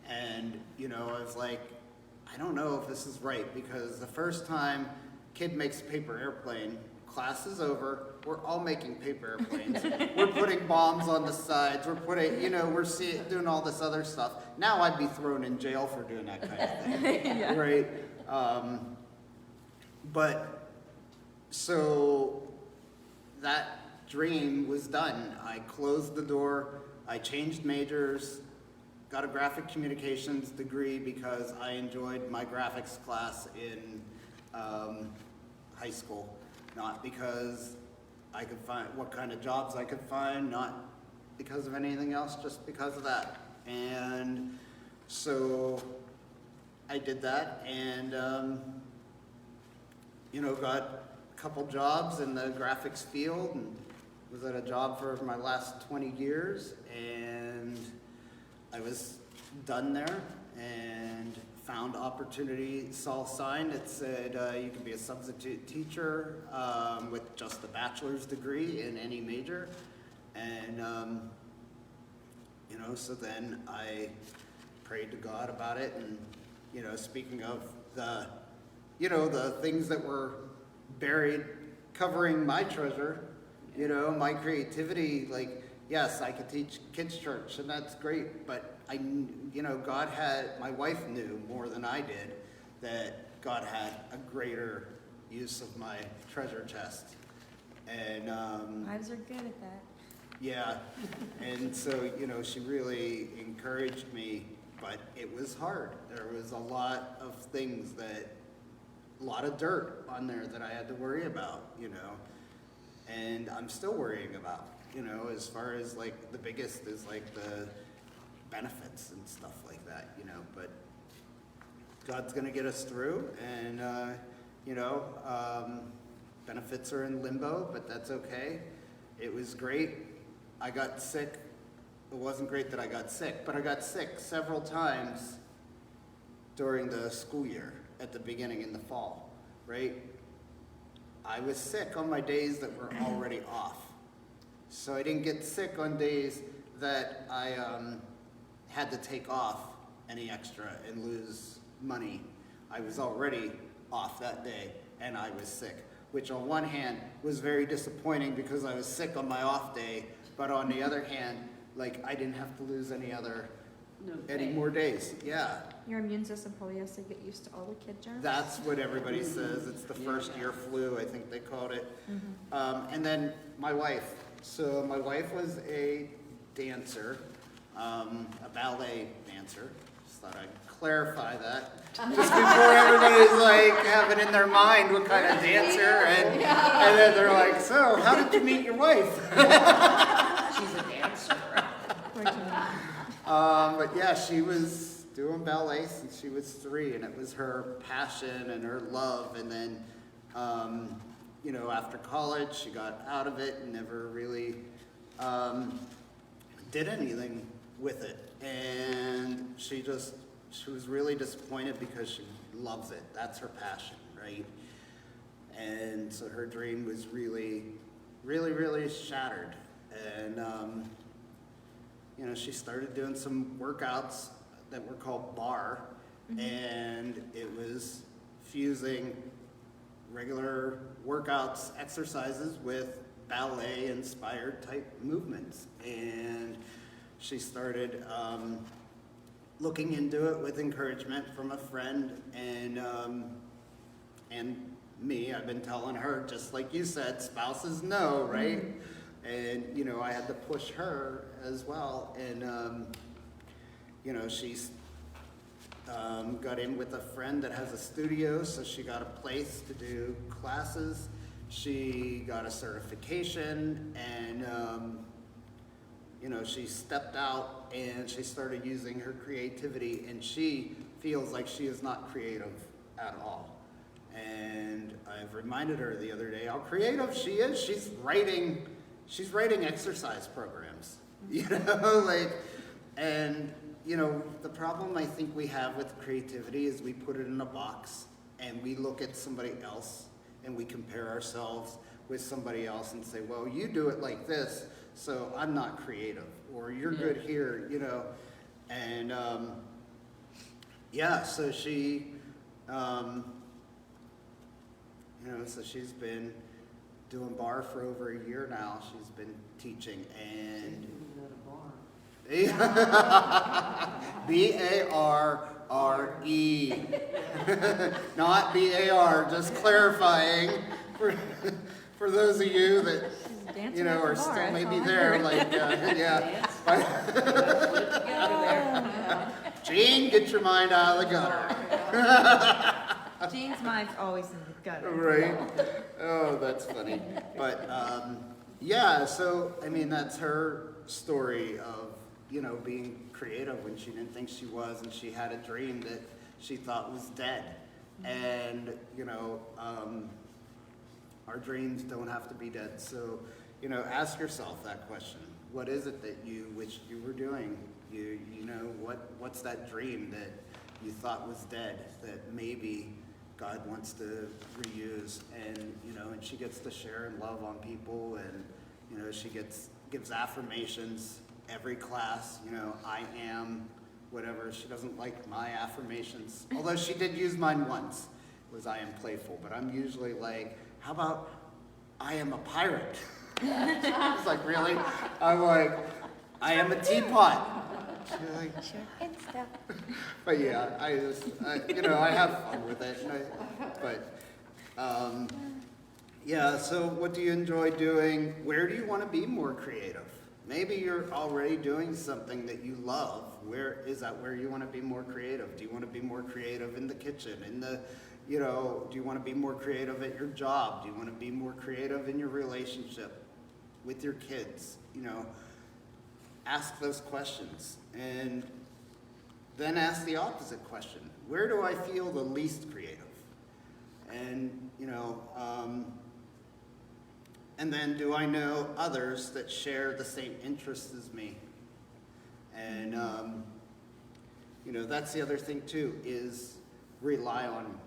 B: And, you know, I was like, I don't know if this is right, because the first time kid makes a paper airplane, class is over, we're all making paper airplanes. We're putting bombs on the sides, we're putting, you know, we're doing all this other stuff. Now I'd be thrown in jail for doing that kind of thing,
C: Yeah.
B: right? But, so that dream was done. I closed the door, I changed majors, got a graphic communications degree because I enjoyed my graphics class in high school. Not because I could find what kind of jobs I could find, not because of anything else, just because of that. And so I did that, and you know, got a couple jobs in the graphics field, and was at a job for my last 20 years, and I was done there, and found opportunity, saw a sign that said you can be a substitute teacher with just a bachelor's degree in any major. And, you know, so then I prayed to God about it. And, you know, speaking of the, you know, the things that were buried covering my treasure, you know, my creativity, like, yes, I could teach kids church, and that's great, but you know, God had, my wife knew more than I did that God had a greater use of my treasure chest. And
C: Wives are good at that.
B: yeah, and so, you know, she really encouraged me, but it was hard. There was a lot of things a lot of dirt on there that I had to worry about, you know, and I'm still worrying about, you know, as far as like the biggest is like the benefits and stuff like that, you know, but God's gonna get us through, and you know, benefits are in limbo, but that's okay. It was great. I got sick. It wasn't great that I got sick, but I got sick several times during the school year at the beginning in the fall, right? I was sick on my days that were already off. So I didn't get sick on days that I had to take off any extra and lose money. I was already off that day and I was sick, which on one hand was very disappointing because I was sick on my off day, but on the other hand, like I didn't have to lose any more days. Yeah.
C: Your immune system probably has to get used to all the kid germs.
B: That's what everybody says. It's the first year flu, I think they called it. And then my wife. So my wife was a dancer, a ballet dancer. Just thought I'd clarify that. Just before everybody's like having in their mind what kind of dancer, and then they're like, so how did you meet your wife?
A: She's a dancer.
B: But yeah, she was doing ballet since she was 3, and it was her passion and her love. And then, you know, after college, she got out of it and never really did anything with it. And she was really disappointed because she loves it. That's her passion, right? And so her dream was really, really, really shattered. And, you know, she started doing some workouts that were called bar, and it was fusing regular workouts, exercises with ballet-inspired type movements. And she started looking into it with encouragement from a friend, and me. I've been telling her, just like you said, spouses know, right? And, you know, I had to push her as well. And, you know, she's got in with a friend that has a studio, so she got a place to do classes. She got a certification, and, you know, she stepped out and she started using her creativity, and she feels like she is not creative at all. And I've reminded her the other day how creative she is. She's writing she's writing exercise programs, you know, like, and, you know, the problem I think we have with creativity is we put it in a box and we look at somebody else and we compare ourselves with somebody else and say, well, you do it like this, so I'm not creative, or you're good here, you know, and, yeah, so she, you know, so she's been doing bar for over a year now. She's been teaching, and B-A-R-R-E, not B-A-R, just clarifying for those of you that,
C: Dancing
B: you know,
C: at the
B: are
C: bar,
B: still
C: that's
B: maybe
C: all I
B: there,
C: heard.
B: like, yeah.
D: Put it together there.
B: Gene, get your mind out of the gutter.
C: Jean's mind's always in the gutter.
B: Right? Oh, that's funny. But, yeah, so, I mean, that's her story of, you know, being creative when she didn't think she was, and she had a dream that she thought was dead. And, you know, our dreams don't have to be dead. So, you know, ask yourself that question. What is it that you wish you were doing? You know, what's that dream that you thought was dead that maybe God wants to reuse? And, you know, and she gets to share and love on people, and, you know, she gives affirmations every class, you know, I am whatever. She doesn't like my affirmations, although she did use mine once. It was I am playful, but I'm usually like, how about I am a pirate? It's like, really? I'm like, I am a teapot. She's like,
A: Sure can stuff.
B: but yeah, you know, I have fun with it. Yeah, so what do you enjoy doing? Where do you want to be more creative? Maybe you're already doing something that you love. Where is that where you want to be more creative? Do you want to be more creative in the kitchen, you know, do you want to be more creative at your job? Do you want to be more creative in your relationship with your kids? You know, ask those questions, and then ask the opposite question. Where do I feel the least creative? And, you know, and then do I know others that share the same interests as me? And, you know, that's the other thing too, is rely on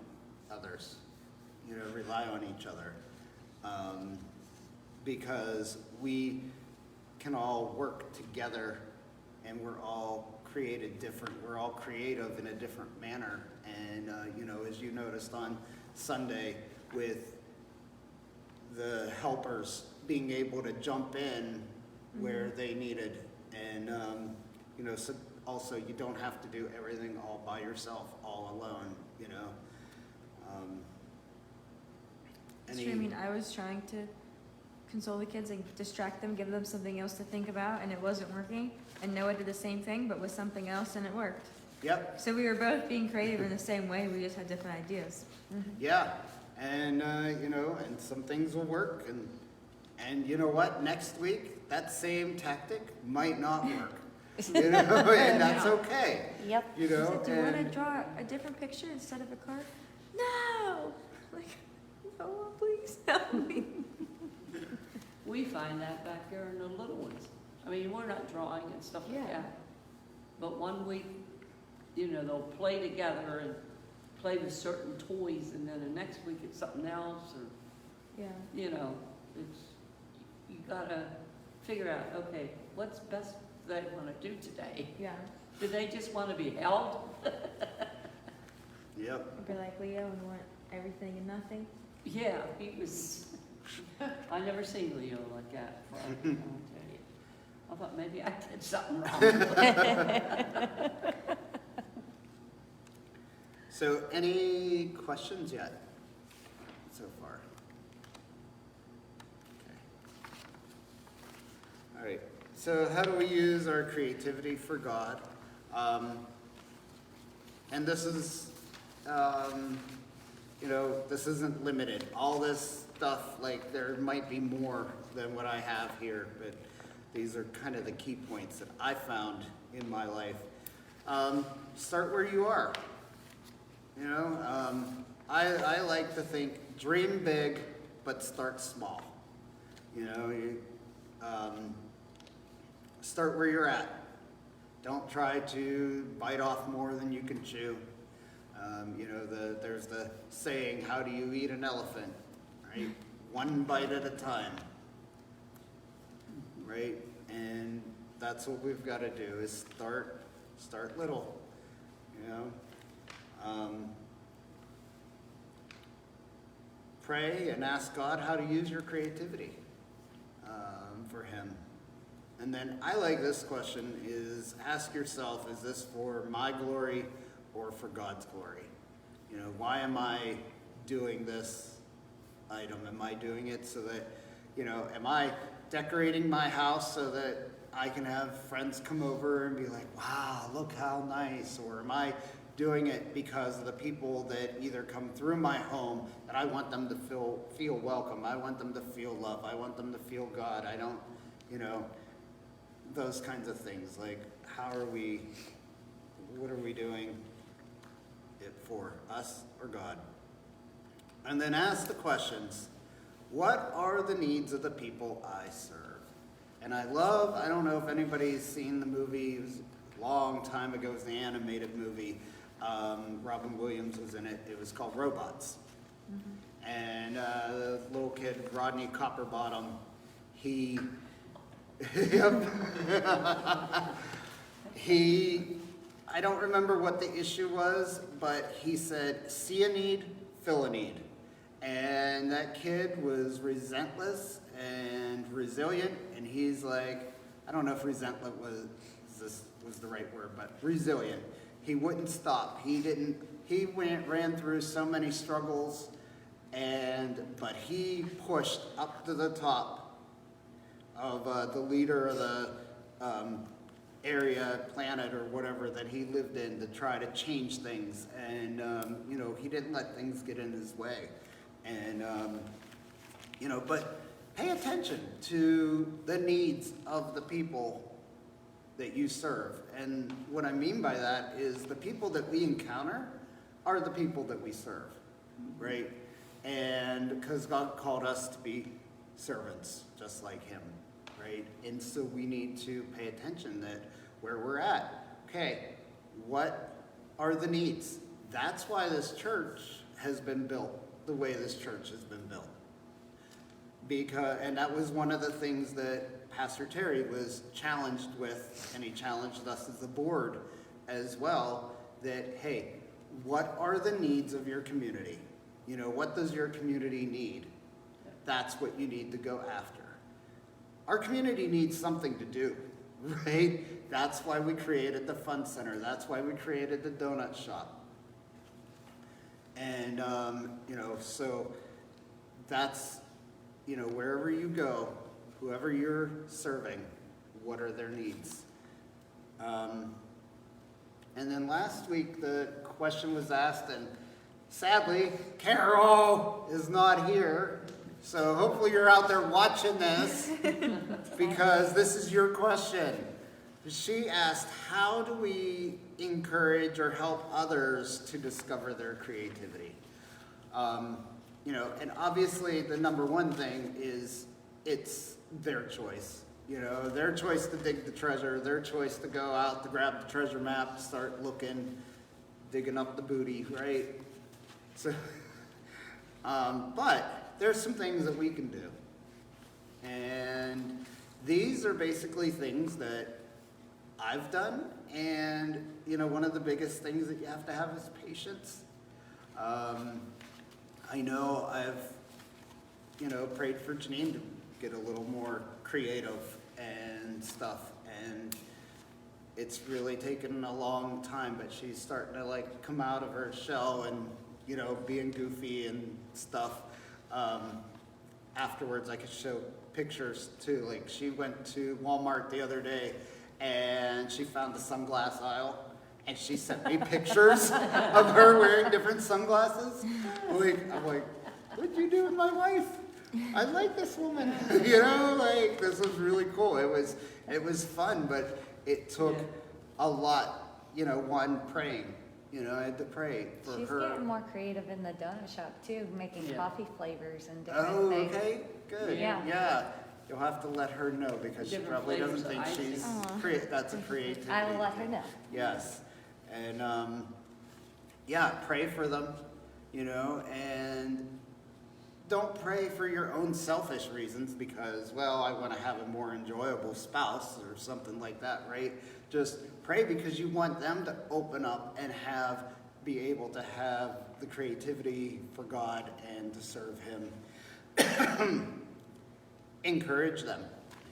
B: others, you know, rely on each other. Because we can all work together, and we're all created different. We're all creative in a different manner. And, you know, as you noticed on Sunday with the helpers being able to jump in where they needed. And, you know, so also you don't have to do everything all by yourself, all alone, you know.
C: It's true. I mean, I was trying to console the kids and distract them, give them something else to think about, and it wasn't working. And Noah did the same thing, but with something else, and it worked.
B: Yep.
C: So we were both being creative in the same way. We just had different ideas.
B: Yeah. And, you know, and some things will work. And you know what? Next week, that same tactic might not work. You know, and that's okay.
A: Yep.
B: You
C: She
B: know,
C: said, do you want to
B: and
C: draw a different picture instead of a card? No! Like, no, please help me.
D: We find that back there in the little ones. I mean, we're not drawing and stuff like
C: Yeah.
D: that. But 1 week, you know, they'll play together and play with certain toys, and then the next week it's something else, or,
C: Yeah.
D: you know, it's, you gotta figure out, okay, what's best they wanna do today?
C: Yeah.
D: Do they just wanna be held?
B: yep.
C: I'd be like Leo and want everything and nothing.
D: Yeah, he was, I never seen Leo like that before, I'll tell you. I thought maybe I did something wrong.
B: So any questions yet so far? Okay. All right. So how do we use our creativity for God? And this is, you know, this isn't limited. All this stuff, like, there might be more than what I have here, but these are kind of the key points that I found in my life. Start where you are. You know, I like to think dream big, but start small. You know, Start where you're at. Don't try to bite off more than you can chew. There's the saying, how do you eat an elephant, right? One bite at a time, right? And that's what we've got to do, is start little, Pray and ask God how to use your creativity for Him. And then I like this question, is ask yourself, is this for my glory or for God's glory? Why am I doing this item? Am I doing it so that, am I decorating my house so that I can have friends come over and be like, wow, look how nice? Or am I doing it because of the people that either come through my home, that I want them to feel welcome. I want them to feel love. I want them to feel God. I don't, those kinds of things. Like, what are we doing it for, us or God? And then ask the questions, what are the needs of the people I serve? And I don't know if anybody's seen the movie, it was a long time ago, it was the animated movie. Robin Williams was in it. It was called Robots. Mm-hmm. And the little kid, Rodney Copperbottom, I don't remember what the issue was, but he said, see a need, fill a need. And that kid was relentless and resilient, and he's like, I don't know if relentless was the right word, but resilient. He wouldn't stop. He ran through so many struggles, but he pushed up to the top of the leader of the area, planet, or whatever that he lived in to try to change things. And, he didn't let things get in his way. And, but pay attention to the needs of the people that you serve. And what I mean by that is the people that we encounter are the people that we serve, right? And because God called us to be servants, just like Him, right? And so we need to pay attention that where we're at, okay, what are the needs? That's why this church has been built the way this church has been built. And that was one of the things that Pastor Terry was challenged with, and he challenged us as the board as well, that, hey, what are the needs of your community? What does your community need? That's what you need to go after. Our community needs something to do, right? That's why we created the Fun Center. That's why we created the donut shop. And, so that's, wherever you go, whoever you're serving, what are their needs? And then last week, the question was asked, and sadly, Carol is not here. So hopefully you're out there watching this, because this is your question. She asked, how do we encourage or help others to discover their creativity? And obviously the number one thing is it's their choice. Their choice to dig the treasure, their choice to go out to grab the treasure map, start looking, digging up the booty, right? So, but there's some things that we can do. And these are basically things that I've done, and one of the biggest things that you have to have is patience. I know I've prayed for Janine to get a little more creative and stuff, and it's really taken a long time, but she's starting to come out of her shell and being goofy and stuff. Afterwards I could show pictures too. She went to Walmart the other day and she found the sunglass aisle, and she sent me pictures of her wearing different sunglasses. I'm like, what'd you do with my wife? I like this woman. This was really cool. It was fun, but it took a lot, one praying. I had to pray for her.
A: She's getting more creative in the donut shop too, making coffee flavors and different things.
B: Okay, good.
A: Yeah.
B: Yeah. You'll have to let her know because she
D: Different
B: probably doesn't
D: flavors
B: think
D: of
B: she's,
C: icing.
B: that's a creativity.
A: I will let her
B: thing.
A: know.
B: Yes, and, yeah, pray for them, you know, and don't pray for your own selfish reasons because, well, I want to have a more enjoyable spouse or something like that, right? Just pray because you want them to open up and be able to have the creativity for God and to serve Him. Encourage them,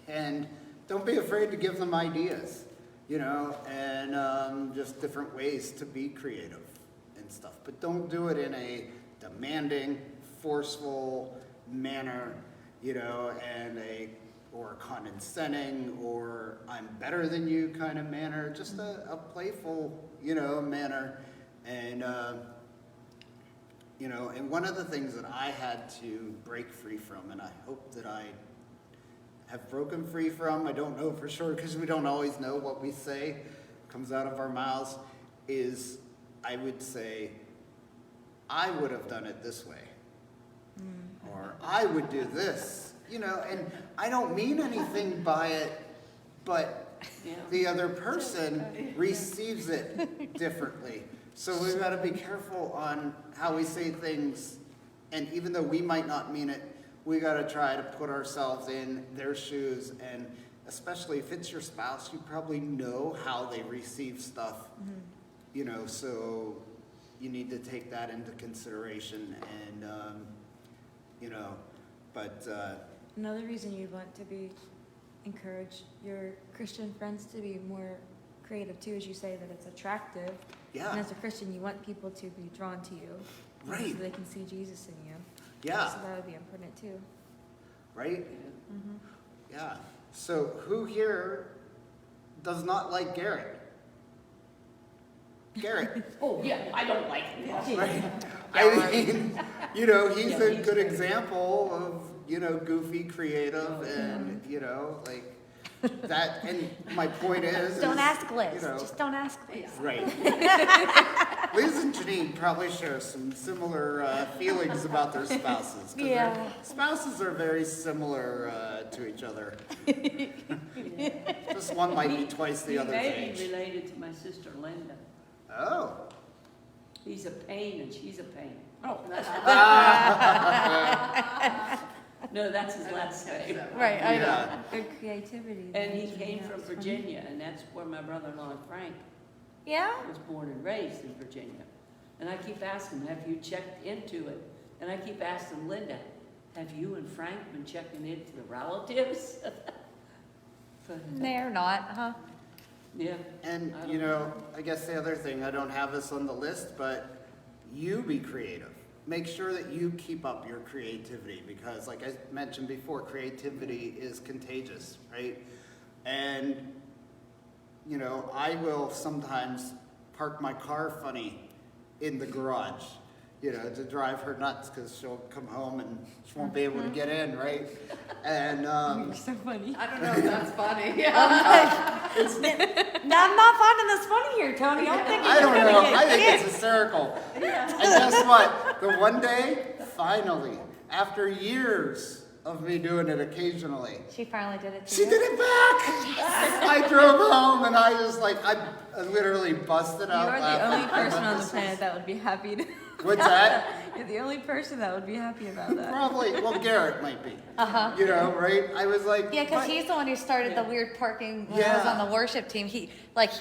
B: and don't be afraid to give them ideas, you know, and just different ways to be creative and stuff. But don't do it in a demanding, forceful manner, you know, or condescending or I'm better than you kind of manner. Just a playful, you know, manner. And you know, and one of the things that I had to break free from, and I hope that I have broken free from, I don't know for sure because we don't always know what we say comes out of our mouths, is I would say, I would have done it this way. Or I would do this, you know, and I don't mean anything by it, but the other person receives it differently. So we've got to be careful on how we say things, and even though we might not mean it, we got to try to put ourselves in their shoes, and especially if it's your spouse, you probably know how they receive stuff, you know, so you need to take that into consideration, and, you know, but...
C: Another reason you want to encourage your Christian friends to be more creative too, as you say that it's attractive.
B: yeah,
C: And as a Christian, you want people to be drawn to you,
B: right,
C: so they can see Jesus in you.
B: yeah,
C: So that would be important too.
B: right,
C: Mm-hmm.
B: yeah. So who here does not like Garrett? Garrett.
D: Oh, yeah, I don't like it.
B: Right. I mean, you know, he's
D: Yeah,
B: a
D: he's
B: good
D: great.
B: example of, you know, goofy, creative, and, you know, like, that, and my point is...
A: Don't
B: is,
A: ask Liz,
B: you know,
A: just don't ask Liz.
B: right. Liz and Janine probably share some similar feelings about their spouses. 'cause their
A: Yeah.
B: spouses are very similar to each other. Just one might be twice the
D: He
B: other's
D: may be
B: age.
D: related to my sister Linda.
B: Oh.
D: He's a pain and she's a pain.
E: Oh, that's
D: No, that's his last name.
A: Right, I know.
B: Yeah.
C: Good creativity.
D: And he
C: then,
D: came
C: yeah,
D: from
C: it's funny.
D: Virginia, and that's where my brother-in-law Frank
A: Yeah?
D: was born and raised in Virginia. And I keep asking him, have you checked into it? And I keep asking Linda, have you and Frank been checking into the relatives? But,
A: They're not, huh?
D: yeah.
B: And,
D: I don't
B: you know, I guess the other thing, I don't have this on the list, but you be creative. Make sure that you keep up your creativity because, like I mentioned before, creativity is contagious, right? And, you know, I will sometimes park my car funny in the garage, you know, to drive her nuts because she'll come home and she won't be able to get in, right? And,
C: You're so funny.
E: I don't know if that's funny. Yeah.
B: it's,
A: No, I'm not finding this funny here, Tony. I'm thinking
B: I
A: you're
B: don't
A: gonna
B: know.
A: get
B: I think
A: kicked.
B: it's hysterical. And guess what? The one day, finally, after years of me doing it occasionally,
A: She finally did it to
B: she
A: you?
B: did it back. I drove home and I just like, I literally busted
C: You
B: out
C: are the
B: laughing.
C: only person on the
B: This
C: planet
B: was-
C: that would be happy to.
B: What's that?
C: You're the only person that would be happy about that.
B: Probably, well, Garrett might be.
A: Uh-huh.
B: You know, right? I was like,
A: Yeah, because
B: "But-"
A: he's the one who started the weird parking when I was
B: Yeah.
A: on the worship team. He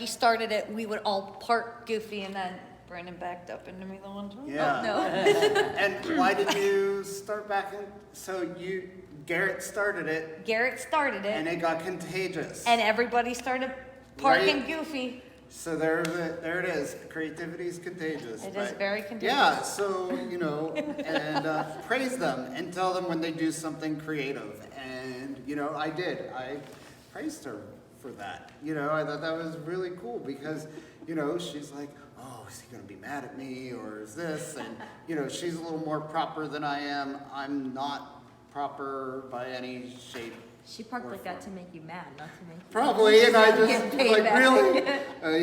A: started it. We would all park goofy, and then Brandon backed up into me the one time.
B: Yeah.
C: No.
B: And why did you start back in? So Garrett started it
A: Garrett started
B: and
A: it,
B: it got contagious.
A: and everybody started parking
B: Right.
A: goofy.
B: So there it is. Creativity is contagious.
A: It is
B: but-
A: very contagious.
B: Yeah, so, you know, and praise them and tell them when they do something creative. And, you know, I did. I praised her for that. You know, I thought that was really cool because, you know, she's like, oh, is he going to be mad at me or is this? And, you know, she's a little more proper than I am. I'm not proper by any shape.
C: She parked like that to make you mad, not to make you.
B: Probably, and I just
A: Get
B: was
A: paid
B: like,
A: back.
B: really?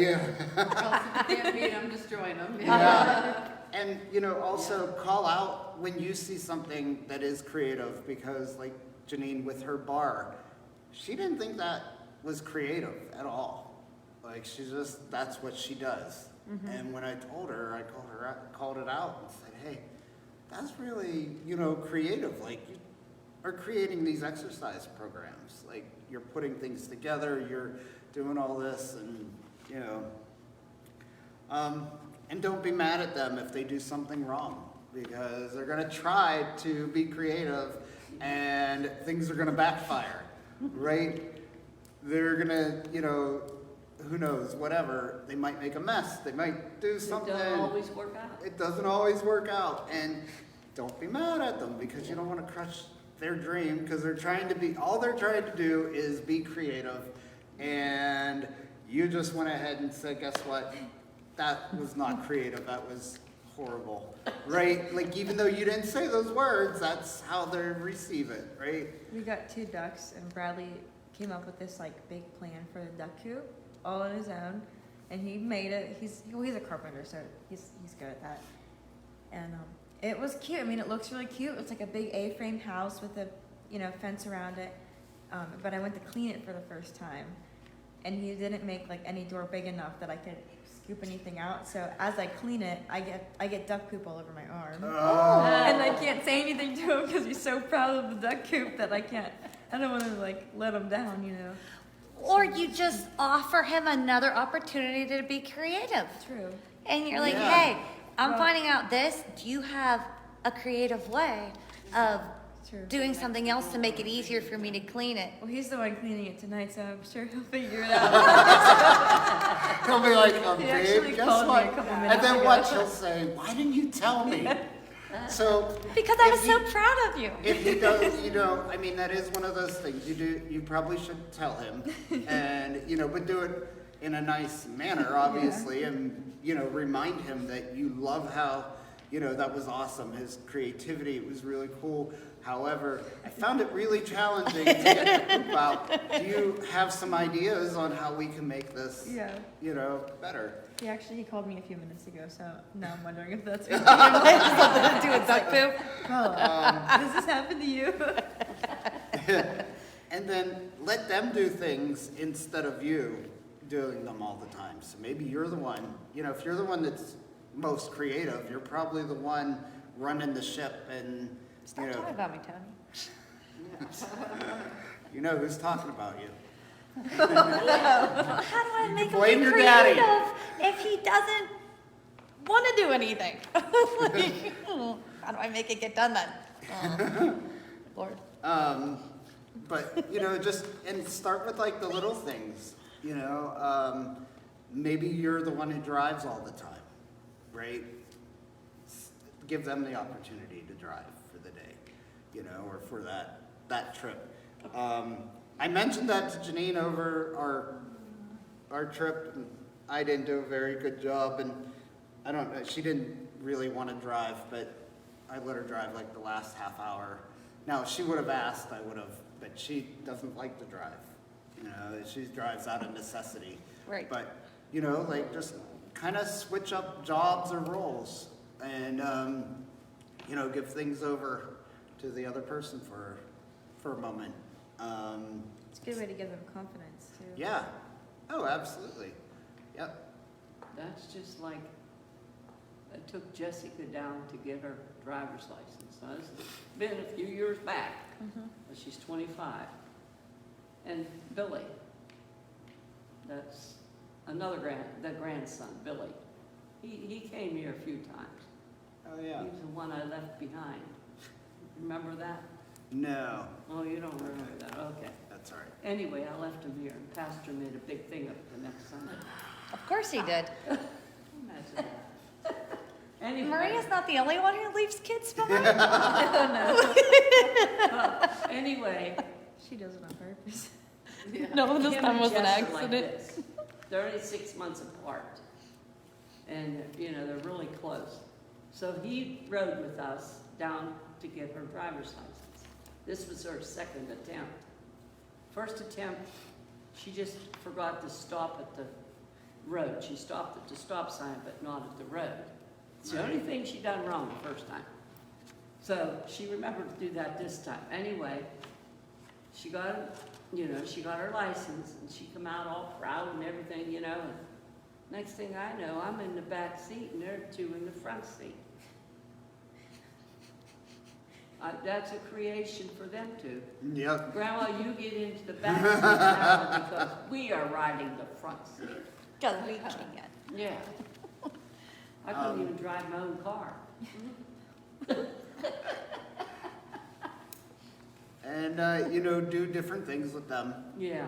B: Yeah.
E: Or else if you can't beat them, destroy them.
B: Yeah. And, you know, also call out when you see something that is creative because, like Janine with her bar, she didn't think that was creative at all. Like, that's what she does. And when I told her, called it out and said, hey, that's really, creative. Like, you are creating these exercise programs. Like, you're putting things together, you're doing all this, and, and don't be mad at them if they do something wrong, because they're gonna try to be creative and things are gonna backfire, right? They're gonna, who knows, whatever, they might make a mess, they might do something.
D: It doesn't always work out.
B: It doesn't always work out, and don't be mad at them because you don't want to crush their dream, because all they're trying to do is be creative, and you just went ahead and said, guess what? That was not creative, that was horrible, right? Like, even though you didn't say those words, that's how they receive it, right?
C: We got 2 ducks, and Bradley came up with this like big plan for the duck coop, all on his own, and he made it. He's a carpenter, so he's good at that. And it was cute. I mean, it looks really cute. It's like a big A-frame house with a fence around it. But I went to clean it for the first time, and he didn't make like any door big enough that I could scoop anything out. So as I clean it, I get duck poop all over my arm, and I can't say anything to him because he's so proud of the duck coop that I can't. I don't want to like let him down,
A: Or you just offer him another opportunity to be creative.
C: True.
A: And you're like,
B: Yeah.
A: hey, I'm finding out this. Do you have a creative way of
C: True.
A: doing something else to make it easier for me to clean it?
C: Well, he's the one cleaning it tonight, so I'm sure he'll figure it out.
B: He'll be like,
C: He actually
B: babe, guess
C: called me
B: what?
C: a couple
B: And
C: minutes
B: then
C: ago.
B: what? She'll say, why didn't you tell me? So
A: Because I
B: if
A: was so proud of you.
B: if he does, I mean, that is one of those things you probably should tell him, and but do it in a nice manner, obviously, and remind him that you love how that was awesome. His creativity was really cool. However, I found it really challenging to get the poop out. Do you have some ideas on how we can make this,
C: Yeah.
B: better?
C: He called me a few minutes ago, so now I'm wondering if that's
A: Something to do with duck poop.
C: does this happen to you?
B: And then let them do things instead of you doing them all the time. So maybe you're the one, if you're the one that's most creative, you're probably the one running the ship, and
A: Stop talking about me, Tony.
B: you know who's talking about you.
A: How do I make him
B: blame
A: be
B: your daddy.
A: creative if he doesn't want to do anything? How do I make it get done then? Oh, Lord.
B: But just and start with like the little things. Maybe you're the one who drives all the time, right? Give them the opportunity to drive for the day, or for that trip. I mentioned that to Janine over our trip, and I didn't do a very good job, and I don't know, she didn't really want to drive, but I let her drive like the last half hour. Now, if she would have asked, I would have, but she doesn't like to drive. She drives out of necessity.
A: Right.
B: But, like just kind of switch up jobs or roles, and, give things over to the other person for a moment.
C: It's a good way to give them confidence, too.
B: Yeah. Oh, absolutely. Yep.
D: That's just like, I took Jessica down to get her driver's license. Now, this has been a few years back, but she's 25. And Billy, that's another grandson, Billy. He came here a few times.
B: Oh, yeah.
D: He was the one I left behind. Remember that?
B: No,
D: Oh, you don't remember that, okay.
B: that's all right.
D: Anyway, I left him here, and Pastor made a big thing of it the next Sunday.
A: Of course he did.
D: Imagine that. Anyway.
A: Maria's not the only one who leaves kids behind.
D: Anyway.
C: She does it on purpose.
A: No, this
D: Kim
A: time
D: and
A: was an
D: Jess are like
A: accident.
D: this. They're only 6 months apart. And, they're really close. So he rode with us down to get her driver's license. This was her second attempt. First attempt, she just forgot to stop at the road. She stopped at the stop sign, but not at the road. It's the only thing she done wrong the first time. So she remembered to do that this time. Anyway, she got, she got her license, and she come out all proud and everything, and next thing I know, I'm in the back seat, and they're two in the front seat. That's a creation for them two.
B: Yep.
D: Grandma, you get into the back seat now because we are riding the front seat.
A: Because we can't.
D: Yeah. I couldn't even drive my own car.
B: And, do different things with them,
D: Yeah.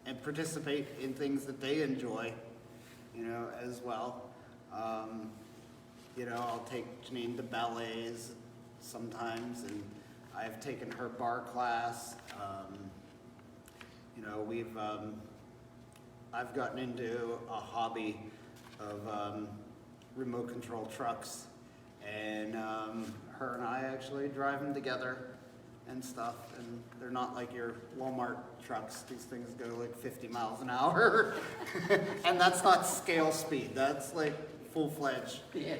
B: And participate in things that they enjoy, as well. I'll take Janine to ballets sometimes, and I've taken her bar class. I've gotten into a hobby of remote control trucks, and her and I actually drive them together and stuff, and they're not like your Walmart trucks. These things go like 50 miles an hour, and that's not scale speed. That's like full-fledged,
D: Yeah.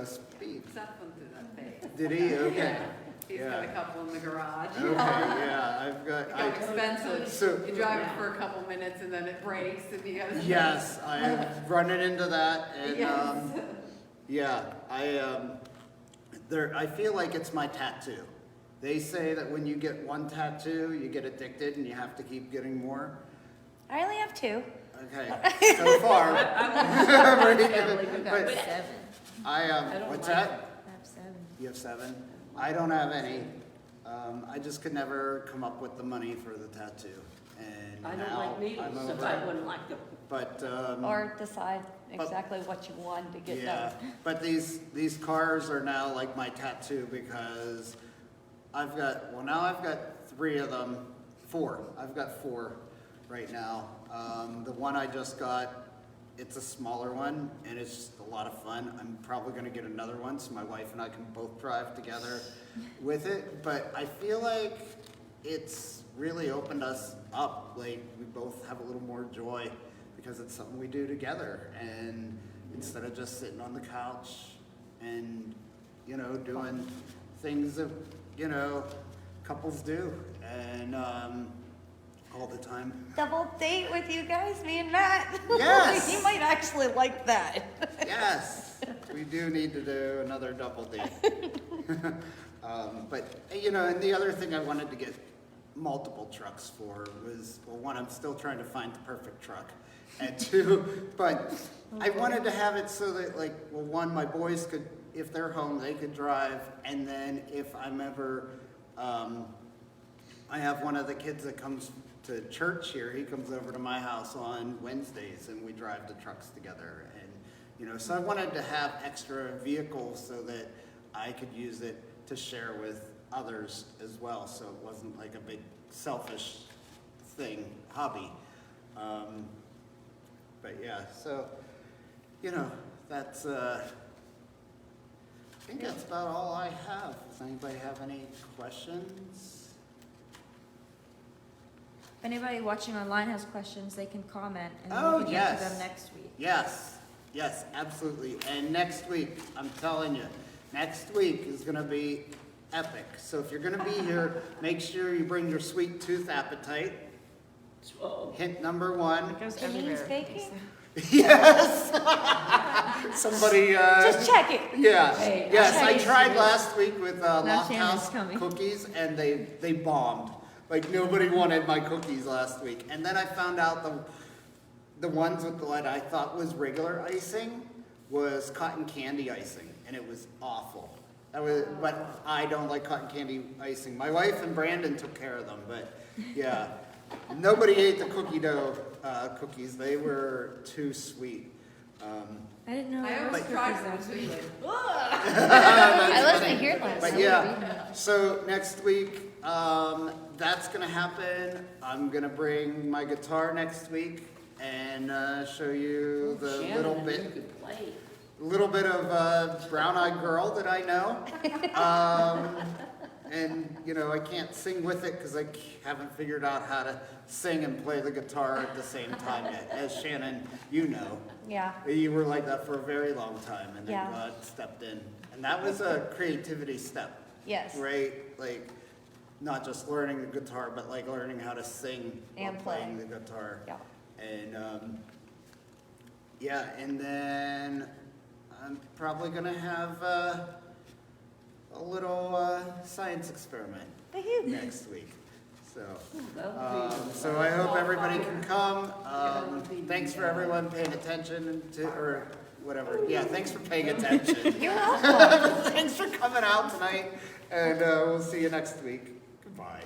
B: speed.
E: Seth went through that phase.
B: Did he? Okay.
E: Yeah. He's got a
B: Yeah.
E: couple in the garage.
B: Okay, yeah, I've
E: It got
B: got,
E: expensive.
B: So-
E: You drive it for a couple minutes and then it breaks and you gotta.
B: yes, I've run it into that, and,
E: Yes.
B: yeah, I feel like it's my tattoo. They say that when you get one tattoo, you get addicted and you have to keep getting more.
A: I only have 2.
B: Okay, so far.
C: I've got
B: But
C: 7.
B: I,
D: don't
B: what's
D: like
B: that?
C: I have 7.
B: You have 7? I don't have any. I just could never come up with the money for the tattoo. And
D: I don't
B: now
D: like needles,
B: I'm
D: so
B: over
D: I
B: it.
D: wouldn't like them.
B: But,
A: Or decide exactly what you want to get
B: yeah,
A: done.
B: but these cars are now like my tattoo because I've got 3 of them, 4. I've got 4 right now. The one I just got, it's a smaller one and it's just a lot of fun. I'm probably gonna get another one so my wife and I can both drive together with it. But I feel like it's really opened us up. Like we both have a little more joy because it's something we do together, and instead of just sitting on the couch and doing things that couples do and all the time.
A: Double date with you guys, me and Matt.
B: Yes.
A: You might actually like that.
B: Yes, we do need to do another double date. But and the other thing I wanted to get multiple trucks for was, well, one, I'm still trying to find the perfect truck, and 2, but I wanted to have it so that, like, well, one, my boys could, if they're home, they could drive, and then if I'm ever, I have one of the kids that comes to church here, he comes over to my house on Wednesdays, and we drive the trucks together, and, so I wanted to have extra vehicles so that I could use it to share with others as well, so it wasn't like a big selfish hobby. But yeah, so, that's, I think that's about all I have. Does anybody have any questions?
C: If anybody watching online has questions, they can comment and
B: Oh,
C: we can
B: yes.
C: answer them next week.
B: Yes, absolutely. And next week, I'm telling you, next week is gonna be epic. So if you're gonna be here, make sure you bring your sweet tooth appetite.
D: Oh,
B: Hint number 1.
C: It goes
A: Denise
C: everywhere.
A: baking?
B: Yes! Somebody,
A: Just check it.
B: yeah,
D: Hey,
B: yes,
C: I'll
B: I
C: tell you
B: tried
C: something.
B: last week with Loft
C: Shannon's
B: House
C: coming.
B: cookies, and they bombed. Like, nobody wanted my cookies last week. And then I found out the ones with what I thought was regular icing was cotton candy icing, and it was awful. But I don't like cotton candy icing. My wife and Brandon took care of them, but yeah. Nobody ate the cookie dough cookies. They were too sweet.
C: I didn't know
E: I
C: there was
E: almost
C: cookies
E: tried
C: last
E: one
C: week.
E: too.
A: I wasn't here last
B: But
A: night.
B: yeah, so next week, that's gonna happen. I'm gonna bring my guitar next week and show you the
D: Shannon,
B: little
D: you
B: bit
D: could play.
B: of brown-eyed girl that I know. And, I can't sing with it because I haven't figured out how to sing and play the guitar at the same time yet. As Shannon, you know.
A: Yeah.
B: You were like that for a very long time, and then
A: Yeah.
B: God stepped in. And that was a creativity step,
A: Yes.
B: right? Like, not just learning the guitar, but like learning how to sing while
A: And
B: playing
A: play.
B: the guitar.
A: Yeah.
B: And yeah, and then I'm probably gonna have a little science experiment
A: Woohoo.
B: next week. So,
D: That'll be-
B: so I hope everybody can come. Thanks for everyone paying attention to, or whatever. Yeah, thanks for paying attention.
A: You're welcome.
B: Thanks for coming out tonight, and we'll see you next week. Goodbye.